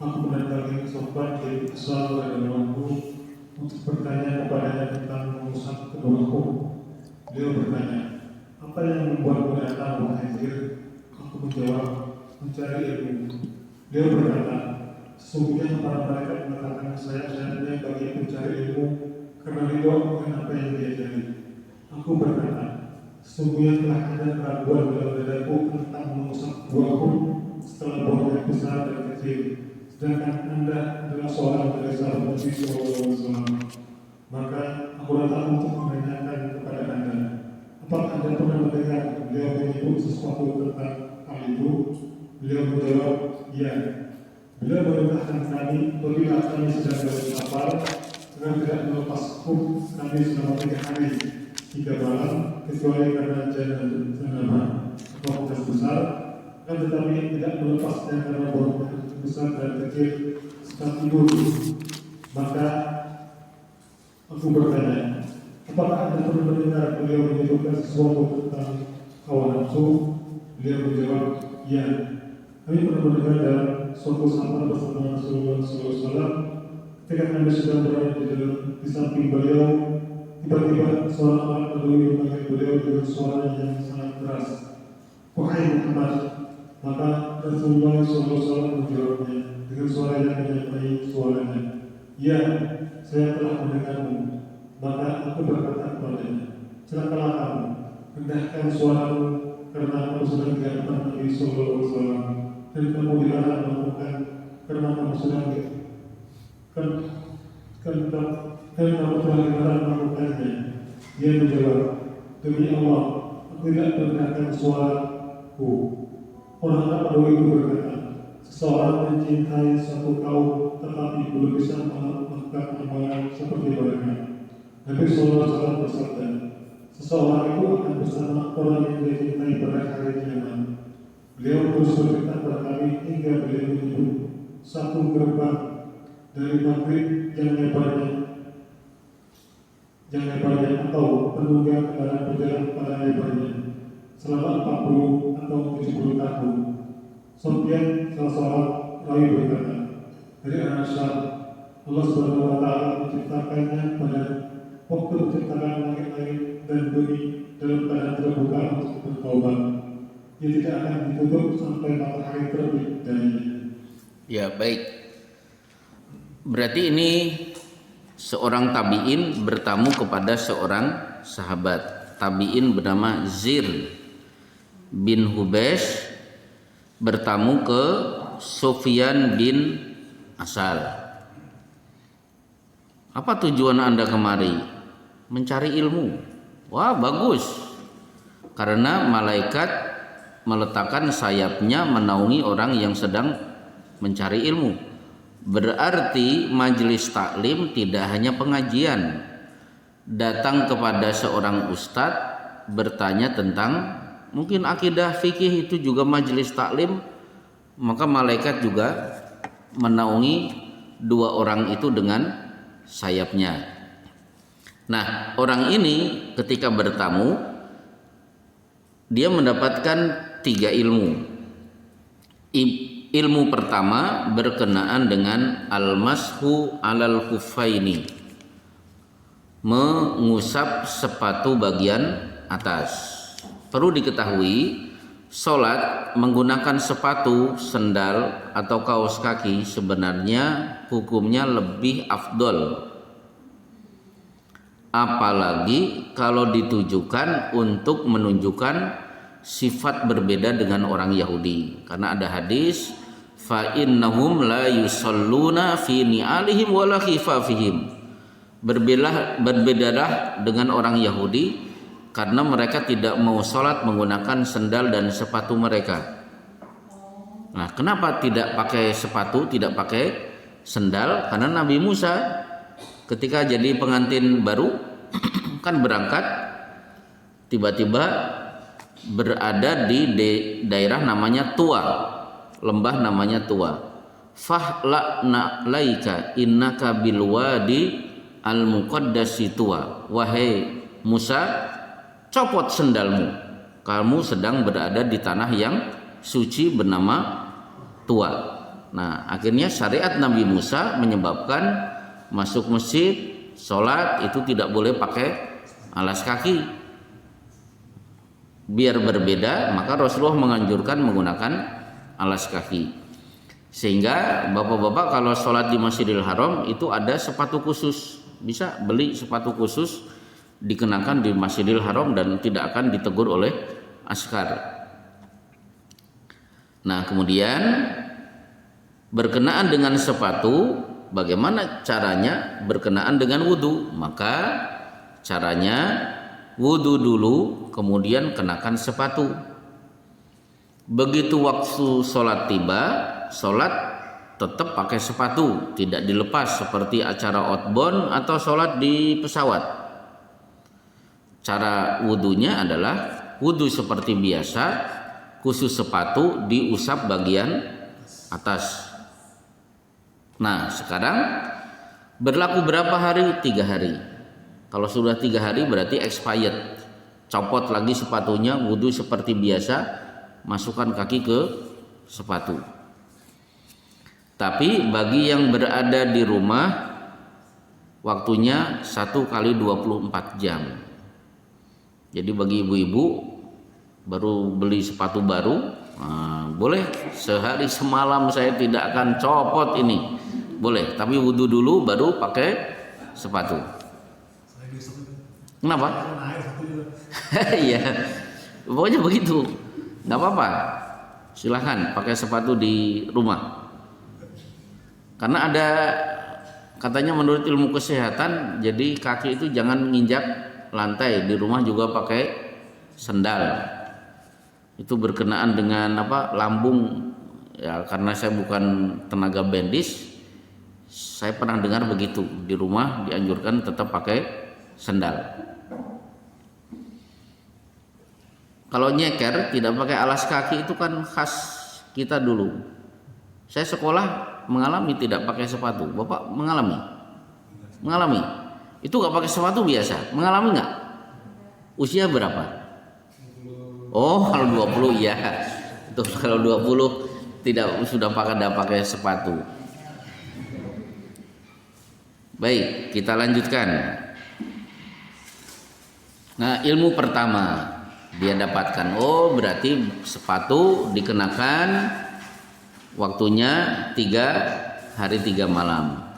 aku mendatangi sahabat dari Asal radhiyallahu anhu untuk bertanya kepadanya tentang mengusap kedua aku. Beliau bertanya, apa yang membuatmu datang wahai Zir? Aku menjawab, mencari ilmu. Beliau berkata, sesungguhnya para malaikat mengatakan sayap-sayapnya bagi mencari ilmu karena ridho dengan apa yang diajari. Aku berkata, sesungguhnya telah ada keraguan dalam dadaku tentang mengusap buahku setelah buahnya besar dan kecil. Sedangkan Anda adalah seorang dari sahabat Nabi SAW. Maka aku datang untuk menanyakan kepada Anda, apakah Anda pernah mendengar beliau menyebut sesuatu tentang hal itu? Beliau menjawab, ya. Beliau memerintahkan kami apabila kami sedang dalam kapal agar tidak melepas hukum kami selama 3 hari 3 malam kecuali karena janabah atau hadas besar, dan tetapi tidak melepasnya karena buah besar dan kecil saat tidur. Maka aku bertanya, apakah Anda pernah mendengar beliau menyebutkan sesuatu tentang hawa nafsu? Beliau menjawab, ya. Kami pernah mendengar dalam suatu sahabat bersama Rasulullah SAW ketika kami sedang berada di samping beliau, tiba-tiba seorang anak Badui memanggil beliau dengan suara yang sangat keras, wahai Muhammad. Maka Rasulullah SAW menjawabnya dengan suara yang menyerupai suaranya, ya, saya telah mendengarmu. Maka aku berkata kepadanya, celakalah kamu, rendahkan suaramu karena kamu sedang dihantam Nabi SAW, dan kamu dilarang melakukan karena kamu sedang kamu telah dilarang melakukannya. Dia menjawab, demi Allah, aku tidak merendahkan suaraku. Orang Arab itu berkata, seseorang mencintai satu kaum tetapi belum bisa melakukan amalan seperti mereka. Nabi SAW bersabda, seseorang itu akan bersama orang yang dia cintai pada hari kiamat. Beliau terus bercerita kepada kami hingga beliau menyebut satu gerbang dari maghrib yang lebarnya atau penunggang kendaraan berjalan pada lebarnya selama 40 atau 70 tahun. Sufyan salah seorang rawi berkata, dari anak Syam, Allah Subhanahu wa Ta'ala menciptakannya pada waktu menciptakan langit-langit dan bumi dalam keadaan terbuka untuk bertaubat. Ia tidak akan ditutup sampai matahari terbit darinya. Ya, baik. Berarti ini seorang tabi'in bertamu kepada seorang sahabat. Tabi'in bernama Zir bin Hubesh bertamu ke Sufyan bin Asal. Apa tujuan Anda kemari? Mencari ilmu. Wah, bagus. Karena malaikat meletakkan sayapnya menaungi orang yang sedang mencari ilmu. Berarti majelis taklim tidak hanya pengajian. Datang kepada seorang ustadz bertanya tentang mungkin akidah fikih, itu juga majelis taklim. Maka malaikat juga menaungi dua orang itu dengan sayapnya. Nah, orang ini ketika bertamu dia mendapatkan 3 ilmu. Ilmu pertama berkenaan dengan al-mashu alal khuffaini, mengusap sepatu bagian atas. Perlu diketahui, sholat menggunakan sepatu, sendal atau kaos kaki sebenarnya hukumnya lebih afdol, apalagi kalau ditujukan untuk menunjukkan sifat berbeda dengan orang Yahudi. Karena ada hadis, fa innahum la yusalluna fi ni'alihim wala khifafihim. Berbedalah dengan orang Yahudi karena mereka tidak mau sholat menggunakan sendal dan sepatu mereka. Nah, kenapa tidak pakai sepatu, tidak pakai sendal? Karena Nabi Musa ketika jadi pengantin baru kan berangkat, tiba-tiba berada di daerah namanya Tua, lembah namanya Tua. Fahla'na laika innaka bil wadi al muqaddasi Tua. Wahai Musa, copot sendalmu, kamu sedang berada di tanah yang suci bernama Tua. Nah, akhirnya syariat Nabi Musa menyebabkan masuk masjid sholat itu tidak boleh pakai alas kaki. Biar berbeda, maka Rasulullah menganjurkan menggunakan alas kaki. Sehingga bapak-bapak kalau sholat di Masjidil Haram itu ada sepatu khusus, bisa beli sepatu khusus dikenakan di Masjidil Haram dan tidak akan ditegur oleh askar. Nah, kemudian berkenaan dengan sepatu, bagaimana caranya berkenaan dengan wudhu? Maka caranya wudhu dulu, kemudian kenakan sepatu. Begitu waktu sholat tiba, sholat tetap pakai sepatu, tidak dilepas seperti acara outbound atau sholat di pesawat. Cara wudhunya adalah wudhu seperti biasa, khusus sepatu diusap bagian atas. Nah, sekarang berlaku berapa hari? 3 hari. Kalau sudah 3 hari berarti expired. Copot lagi sepatunya, wudhu seperti biasa, masukkan kaki ke sepatu. Tapi bagi yang berada di rumah, waktunya 1 kali 24 jam. Jadi bagi ibu-ibu baru beli sepatu baru, boleh sehari semalam saya tidak akan copot ini, boleh. Tapi wudhu dulu baru pakai sepatu. Kenapa? Iya, pokoknya begitu, nggak apa-apa. Silahkan pakai sepatu di rumah. Karena ada katanya menurut ilmu kesehatan, jadi kaki itu jangan menginjak lantai, di rumah juga pakai sendal. Itu berkenaan dengan lambung ya, karena saya bukan tenaga medis, saya pernah dengar begitu, di rumah dianjurkan tetap pakai sendal. Kalau nyeker tidak pakai alas kaki itu kan khas kita dulu. Saya sekolah mengalami tidak pakai sepatu. Bapak mengalami? Mengalami. Itu nggak pakai sepatu biasa. Mengalami nggak? Usia berapa? Oh, kalau 20 ya. Itu kalau 20 tidak sudah pakai sepatu. Baik, kita lanjutkan. Nah, ilmu pertama dia dapatkan. Oh, berarti sepatu dikenakan waktunya 3 hari 3 malam.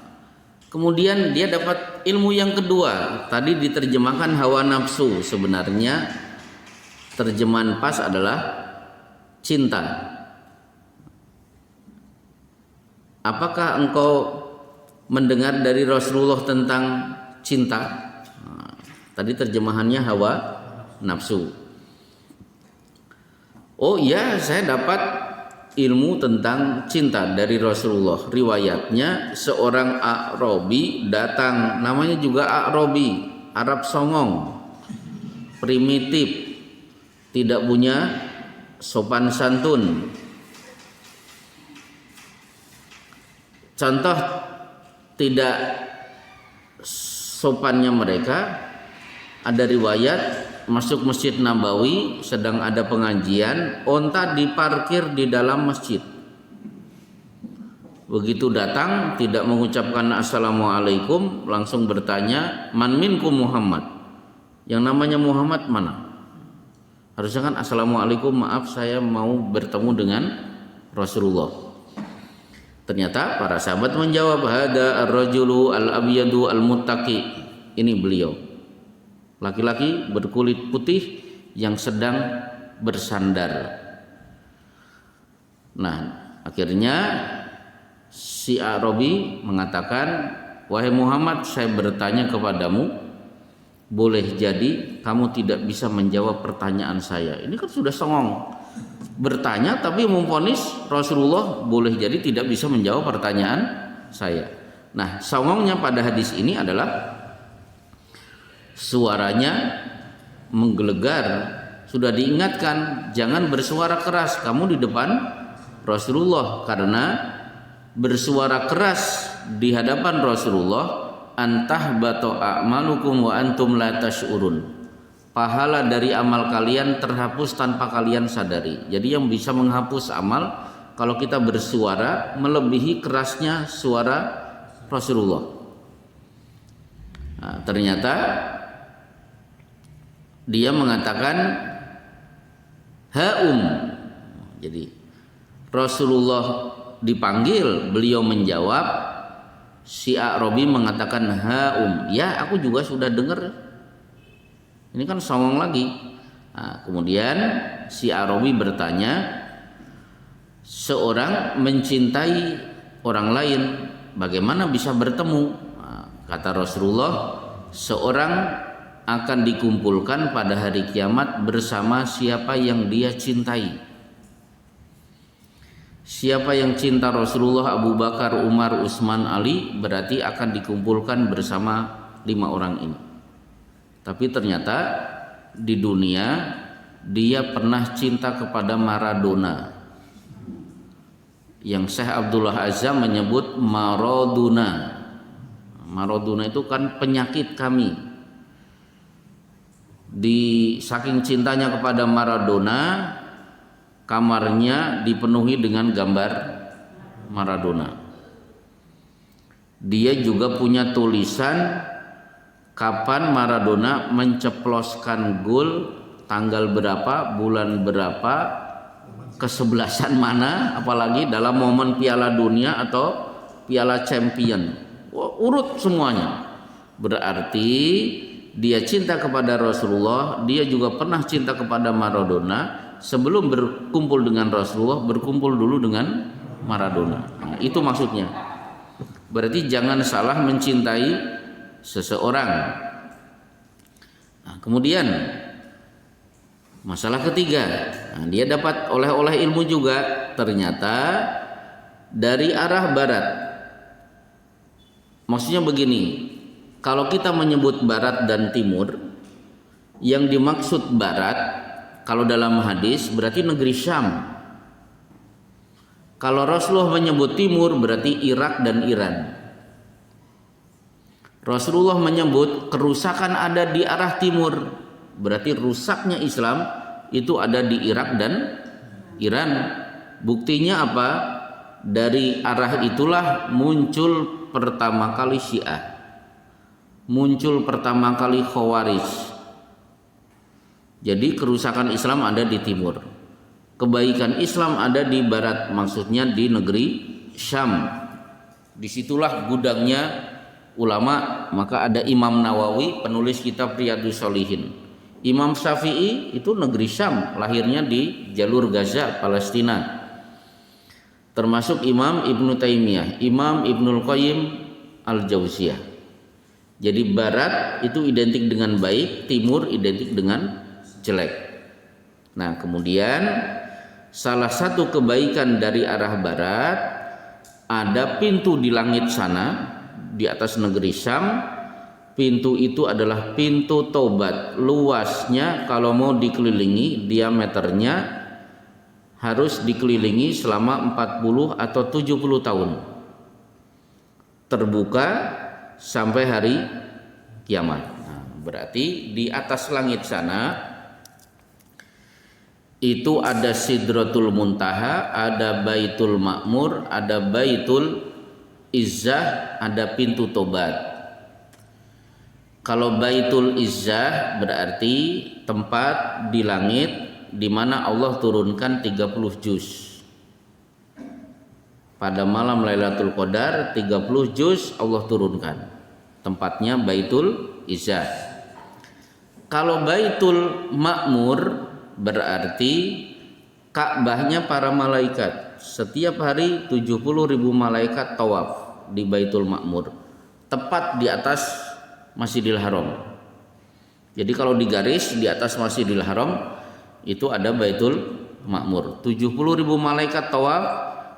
Kemudian dia dapat ilmu yang kedua. Tadi diterjemahkan hawa nafsu. Sebenarnya terjemahan pas adalah cinta. Apakah engkau mendengar dari Rasulullah tentang cinta? Nah, tadi terjemahannya hawa nafsu. Oh iya, saya dapat ilmu tentang cinta dari Rasulullah. Riwayatnya seorang A'rabi datang, namanya juga A'rabi, Arab songong, primitif, tidak punya sopan santun. Contoh tidak sopannya mereka, ada riwayat masuk Masjid Nabawi sedang ada pengajian, onta diparkir di dalam masjid. Begitu datang tidak mengucapkan assalamualaikum, langsung bertanya, man minkum Muhammad? Yang namanya Muhammad mana? Harusnya kan assalamualaikum, maaf saya mau bertemu dengan Rasulullah. Ternyata para sahabat menjawab, hada ar-rajulu al-abyadu al-muttaqi. Ini beliau, laki-laki berkulit putih yang sedang bersandar. Nah, akhirnya si A'rabi mengatakan, wahai Muhammad, saya bertanya kepadamu, boleh jadi kamu tidak bisa menjawab pertanyaan saya. Ini kan sudah songong, bertanya tapi memvonis Rasulullah boleh jadi tidak bisa menjawab pertanyaan saya. Nah, songongnya pada hadis ini adalah suaranya menggelegar. Sudah diingatkan jangan bersuara keras kamu di depan Rasulullah, karena bersuara keras di hadapan Rasulullah antah bato a'malukum wa antum la tash'urun. Pahala dari amal kalian terhapus tanpa kalian sadari. Jadi yang bisa menghapus amal kalau kita bersuara melebihi kerasnya suara Rasulullah. Nah, ternyata dia mengatakan haum. Jadi Rasulullah dipanggil, beliau menjawab, si A'rabi mengatakan haum. Ya, aku juga sudah dengar. Ini kan songong lagi. Nah, kemudian si A'rabi bertanya, seorang mencintai orang lain bagaimana bisa bertemu? Nah, kata Rasulullah, seorang akan dikumpulkan pada hari kiamat bersama siapa yang dia cintai. Siapa yang cinta Rasulullah, Abu Bakar, Umar, Utsman, Ali, berarti akan dikumpulkan bersama 5 orang ini. Tapi ternyata di dunia dia pernah cinta kepada Maradona, yang Syekh Abdullah Azzam menyebut Maradona. Maradona itu kan penyakit kami. Di saking cintanya kepada Maradona, kamarnya dipenuhi dengan gambar Maradona. Dia juga punya tulisan kapan Maradona menceploskan gol, tanggal berapa, bulan berapa, kesebelasan mana, apalagi dalam momen Piala Dunia atau Piala Champion. Urut semuanya. Berarti dia cinta kepada Rasulullah, dia juga pernah cinta kepada Maradona. Sebelum berkumpul dengan Rasulullah, berkumpul dulu dengan Maradona. Nah, itu maksudnya. Berarti jangan salah mencintai seseorang. Nah, kemudian masalah ketiga, nah, dia dapat oleh-oleh ilmu juga. Ternyata dari arah barat. Maksudnya begini, kalau kita menyebut barat dan timur, yang dimaksud barat kalau dalam hadis berarti negeri Syam. Kalau Rasulullah menyebut timur berarti Irak dan Iran. Rasulullah menyebut kerusakan ada di arah timur, berarti rusaknya Islam itu ada di Irak dan Iran. Buktinya apa? Dari arah itulah muncul pertama kali Syiah, muncul pertama kali Khawarij. Jadi kerusakan Islam ada di timur, kebaikan Islam ada di barat, maksudnya di negeri Syam. Disitulah gudangnya ulama. Maka ada Imam Nawawi, penulis kitab Riyadhus Shalihin. Imam Syafi'i itu negeri Syam, lahirnya di jalur Gaza, Palestina. Termasuk Imam Ibnu Taimiyah, Imam Ibnul Qayyim Al-Jauziyah. Jadi barat itu identik dengan baik, timur identik dengan jelek. Nah, kemudian salah satu kebaikan dari arah barat, ada pintu di langit sana di atas negeri Syam. Pintu itu adalah pintu taubat. Luasnya kalau mau dikelilingi, diameternya harus dikelilingi selama 40 atau 70 tahun. Terbuka sampai hari kiamat. Nah, berarti di atas langit sana itu ada Sidratul Muntaha, ada Baitul Ma'mur, ada Baitul Izzah, ada pintu tobat. Kalau Baitul Izzah berarti tempat di langit di mana Allah turunkan 30 juz. Pada malam Lailatul Qadar 30 juz Allah turunkan. Tempatnya Baitul Izzah. Kalau Baitul Ma'mur berarti Ka'bahnya para malaikat. Setiap hari 70.000 malaikat tawaf di Baitul Ma'mur, tepat di atas Masjidil Haram. Jadi kalau digaris di atas Masjidil Haram itu ada Baitul Ma'mur. 70.000 malaikat tawaf,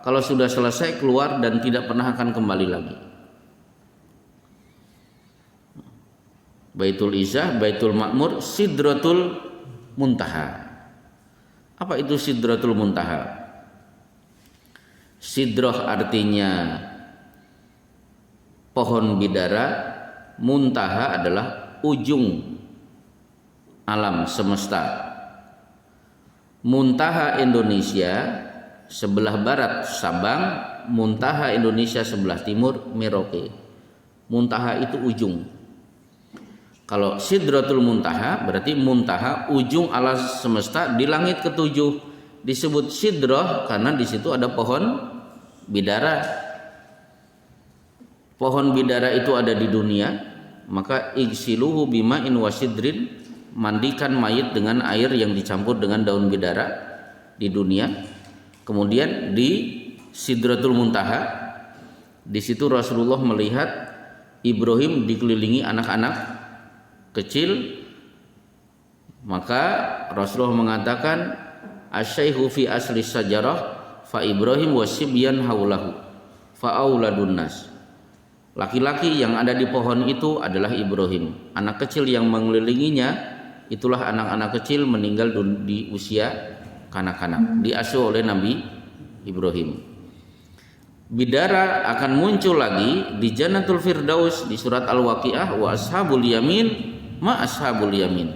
kalau sudah selesai keluar dan tidak pernah akan kembali lagi. Baitul Izzah, Baitul Ma'mur, Sidratul Muntaha. Apa itu Sidratul Muntaha? Sidrah artinya pohon bidara, muntaha adalah ujung alam semesta. Muntaha Indonesia sebelah barat Sabang, muntaha Indonesia sebelah timur Merauke. Muntaha itu ujung. Kalau Sidratul Muntaha berarti muntaha, ujung alam semesta di langit ketujuh. Disebut sidrah karena di situ ada pohon bidara. Pohon bidara itu ada di dunia, maka igsiluhu bima'in wasidrin, mandikan mayit dengan air yang dicampur dengan daun bidara di dunia. Kemudian di Sidratul Muntaha, di situ Rasulullah melihat Ibrahim dikelilingi anak-anak kecil, maka Rasulullah mengatakan asyaihu fi asli sajarah fa Ibrahim wasibyan haulahu fa auladun nas. Laki-laki yang ada di pohon itu adalah Ibrahim, anak kecil yang mengelilinginya itulah anak-anak kecil meninggal di usia kanak-kanak, diasuh oleh Nabi Ibrahim. Bidara akan muncul lagi di Jannatul Firdaus di surat Al-Waqiah, wa ashabul yamin ma ashabul yamin.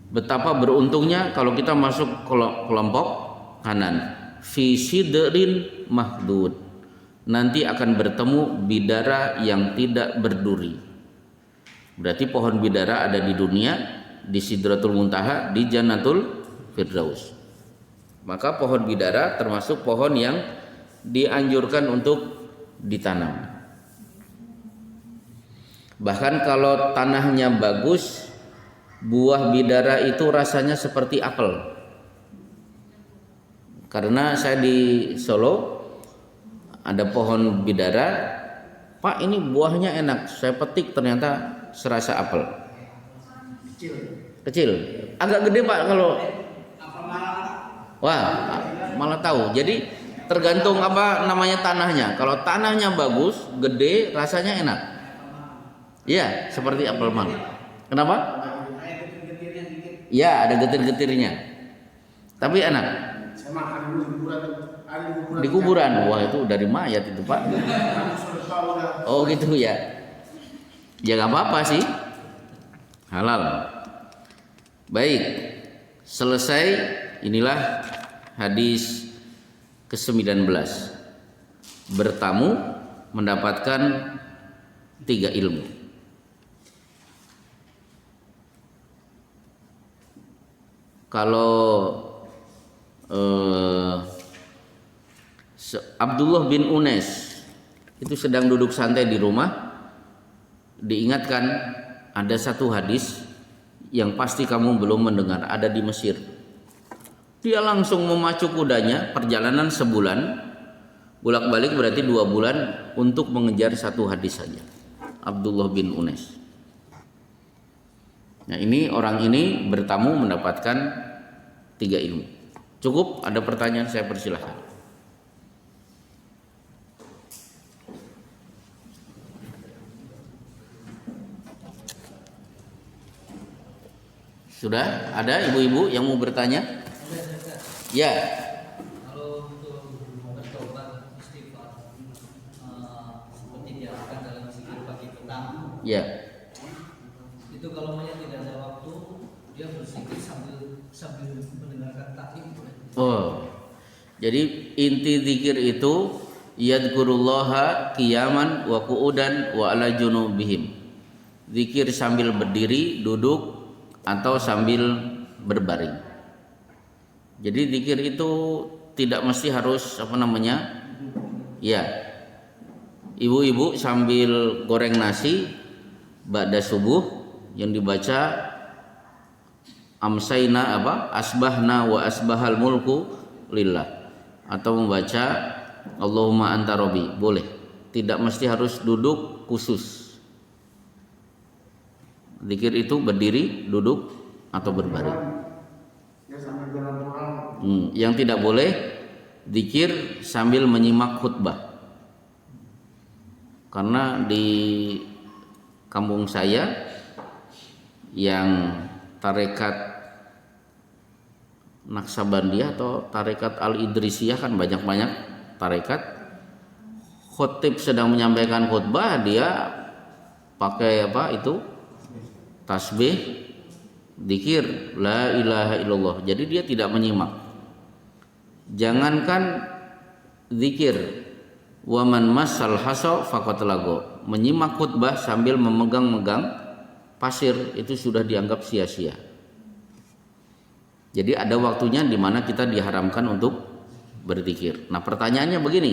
Betapa beruntungnya kalau kita masuk kelompok kanan. Fi sidrin mahdud, nanti akan bertemu bidara yang tidak berduri. Berarti pohon bidara ada di dunia, di Sidratul Muntaha, di Jannatul Firdaus. Maka pohon bidara termasuk pohon yang dianjurkan untuk ditanam. Bahkan kalau tanahnya bagus, buah bidara itu rasanya seperti apel. Karena saya di Solo ada pohon bidara, Pak ini buahnya enak, saya petik ternyata serasa apel. Kecil. Agak gede Pak kalau. Wah, malah tahu. Jadi tergantung apa namanya tanahnya. Kalau tanahnya bagus, gede, rasanya enak. Iya, seperti apel mal. Kenapa? Iya, ada getir-getirnya. Tapi enak. Di kuburan. Wah, itu dari mayat itu, Pak. Oh, gitu ya. Ya nggak apa-apa sih. Halal. Baik. Selesai, inilah hadis ke-19. Bertamu mendapatkan 3 ilmu. Kalau Abdullah bin Unais itu sedang duduk santai di rumah, diingatkan ada satu hadis yang pasti kamu belum mendengar, ada di Mesir. Dia langsung memacu kudanya, perjalanan sebulan, bolak-balik berarti 2 bulan untuk mengejar satu hadis saja. Abdullah bin Unais. Nah, ini orang ini bertamu mendapatkan 3 ilmu. Cukup? Ada pertanyaan, saya persilahkan. Sudah? Ada ibu-ibu yang mau bertanya? Ya. Kalau untuk bertobat istighfar seperti diarahkan dalam zikir pagi petang. Ya. Itu kalau tidak ada waktu, dia berzikir sambil mendengarkan taklim. Oh. Jadi inti zikir itu yadkurullaha qiyaman wa qu'udan wa ala junubihim. Zikir sambil berdiri, duduk atau sambil berbaring. Jadi zikir itu tidak mesti harus ya. Ibu-ibu sambil goreng nasi ba'da subuh yang dibaca amsayna asbahna wa asbahal mulku lillah, atau membaca Allahumma anta rabbi, boleh. Tidak mesti harus duduk khusus. Zikir itu berdiri, duduk atau berbaring. Yang tidak boleh zikir sambil menyimak khutbah. Karena di kampung saya yang tarekat Naksabandiyah atau tarekat Al-Idrisiyah kan banyak-banyak tarekat, khotib sedang menyampaikan khutbah dia pakai tasbih, zikir la ilaha illallah. Jadi dia tidak menyimak. Jangankan zikir, waman masal hasa faqat lago, menyimak khutbah sambil memegang-megang pasir itu sudah dianggap sia-sia. Jadi ada waktunya di mana kita diharamkan untuk berzikir. Nah, pertanyaannya begini.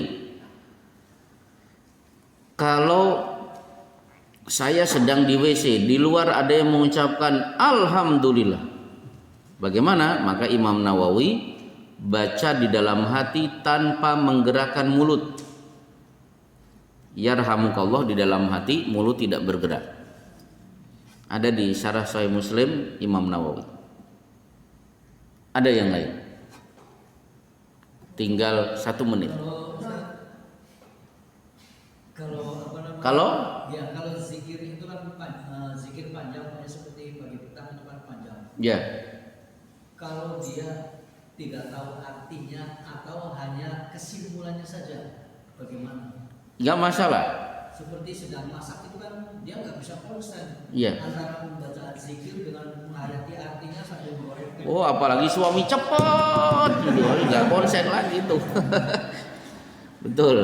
Kalau saya sedang di WC, di luar ada yang mengucapkan alhamdulillah. Bagaimana? Maka Imam Nawawi baca di dalam hati tanpa menggerakkan mulut. Yarhamukallah, di dalam hati, mulut tidak bergerak. Ada di Syarah Sahih Muslim Imam Nawawi. Ada yang lain? Tinggal 1 menit. Kalau kalau zikir itu kan zikir panjang seperti pagi petang itu kan panjang. ya, Kalau dia tidak tahu artinya atau hanya kesimpulannya saja, bagaimana? nggak masalah. Seperti sedang masak itu kan dia nggak bisa konsen Iya. antara membaca zikir dengan menghayati artinya sambil goreng. Oh, apalagi suami cepat, gitu, nggak konsen lagi tuh. Betul.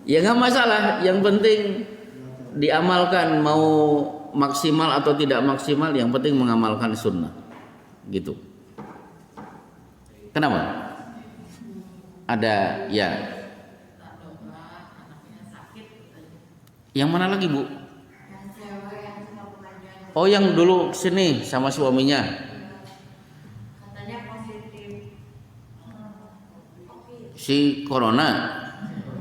Ya nggak masalah. Yang penting diamalkan, mau maksimal atau tidak maksimal, yang penting mengamalkan sunnah, gitu. Kenapa? Ada ya. Yang mana lagi, Bu? Oh, yang dulu sini sama suaminya. Katanya positif. Si Corona.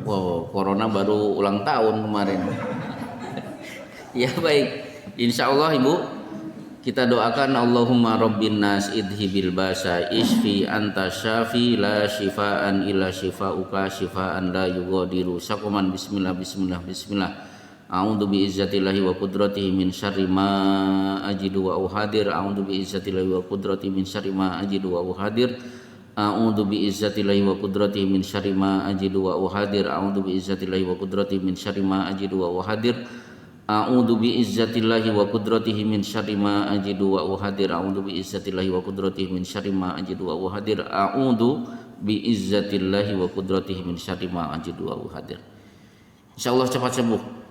Wow, Corona baru ulang tahun kemarin. Ya baik, insya Allah Ibu, kita doakan Allahumma Rabbin nas idhibil basa isfi anta syafi la shifaan illa shifauka shifaan la yughadiru sakuman. Bismillah bismillah bismillah. A'udzu bi izzatillahi wa qudratihi min syarri ma ajidu wa uhadir. A'udzu bi izzatillahi wa qudratihi min syarri ma ajidu wa uhadir. A'udzu bi izzatillahi wa qudratihi min syarri ma ajidu wa uhadir. A'udzu bi izzatillahi wa qudratihi min syarri ma ajidu wa uhadir. A'udzu bi izzatillahi wa qudratihi min syarri ma ajidu wa uhadir. A'udzu bi izzatillahi wa qudratihi min syarri ma ajidu wa uhadir. A'udzu bi izzatillahi wa qudratihi min syarri ma ajidu wa uhadir. Insyaallah cepat sembuh.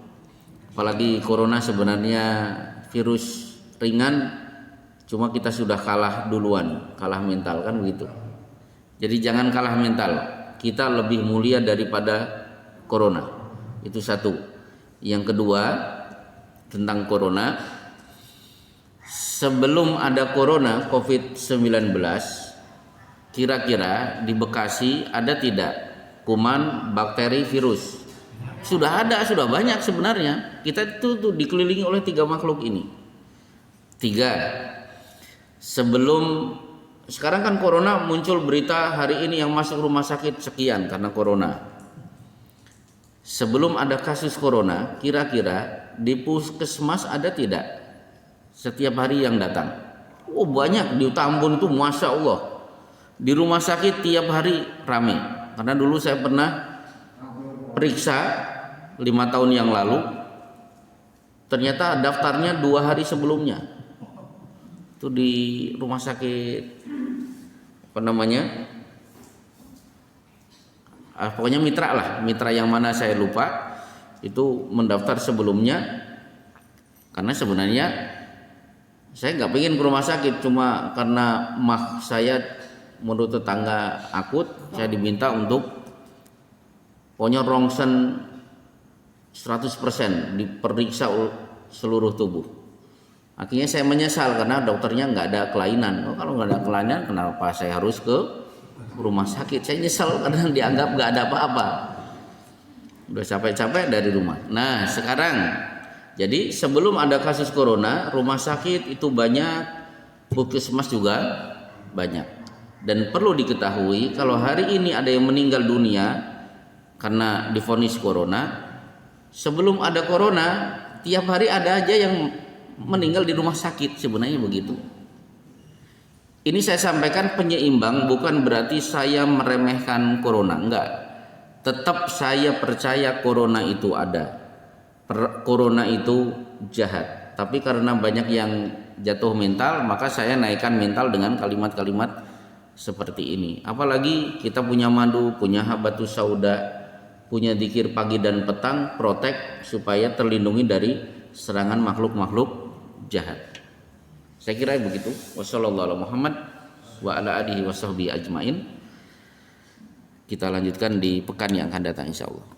Apalagi corona sebenarnya virus ringan, cuma kita sudah kalah duluan, kalah mental kan begitu. Jadi jangan kalah mental, kita lebih mulia daripada corona. Itu satu. Yang kedua, tentang corona, sebelum ada corona COVID-19, kira-kira di Bekasi ada tidak kuman, bakteri, virus? Sudah ada, sudah banyak sebenarnya. Kita itu dikelilingi oleh 3 makhluk ini. 3. Sebelum sekarang kan corona muncul berita hari ini yang masuk rumah sakit sekian karena corona. Sebelum ada kasus corona, kira-kira di puskesmas ada tidak setiap hari yang datang? Oh banyak, di Tambun itu Masya Allah. Di rumah sakit tiap hari rame. Karena dulu saya pernah periksa 5 tahun yang lalu, ternyata daftarnya 2 hari sebelumnya. Itu di rumah sakit apa namanya? Pokoknya mitra lah, mitra yang mana saya lupa. Itu mendaftar sebelumnya. Karena sebenarnya saya nggak pengen ke rumah sakit, cuma karena mah saya menurut tetangga akut, saya diminta untuk pokoknya rongsen 100% diperiksa seluruh tubuh. Akhirnya saya menyesal karena dokternya nggak ada kelainan. Oh, kalau nggak ada kelainan, kenapa saya harus ke rumah sakit? Saya nyesal karena dianggap nggak ada apa-apa. Udah capek-capek dari rumah. Nah sekarang, jadi sebelum ada kasus corona, rumah sakit itu banyak, puskesmas juga banyak. Dan perlu diketahui kalau hari ini ada yang meninggal dunia karena divonis corona. Sebelum ada corona, tiap hari ada aja yang meninggal di rumah sakit, sebenarnya begitu. Ini saya sampaikan penyeimbang, bukan berarti saya meremehkan corona, enggak. Tetap saya percaya corona itu ada. Corona itu jahat. Tapi karena banyak yang jatuh mental, maka saya naikkan mental dengan kalimat-kalimat seperti ini. Apalagi kita punya madu, punya habatus sauda, punya zikir pagi dan petang, protek supaya terlindungi dari serangan makhluk-makhluk jahat. Saya kira begitu. Wassallallahu ala Muhammad wa ala alihi washabbihi ajmain. Kita lanjutkan di pekan yang akan datang insyaallah.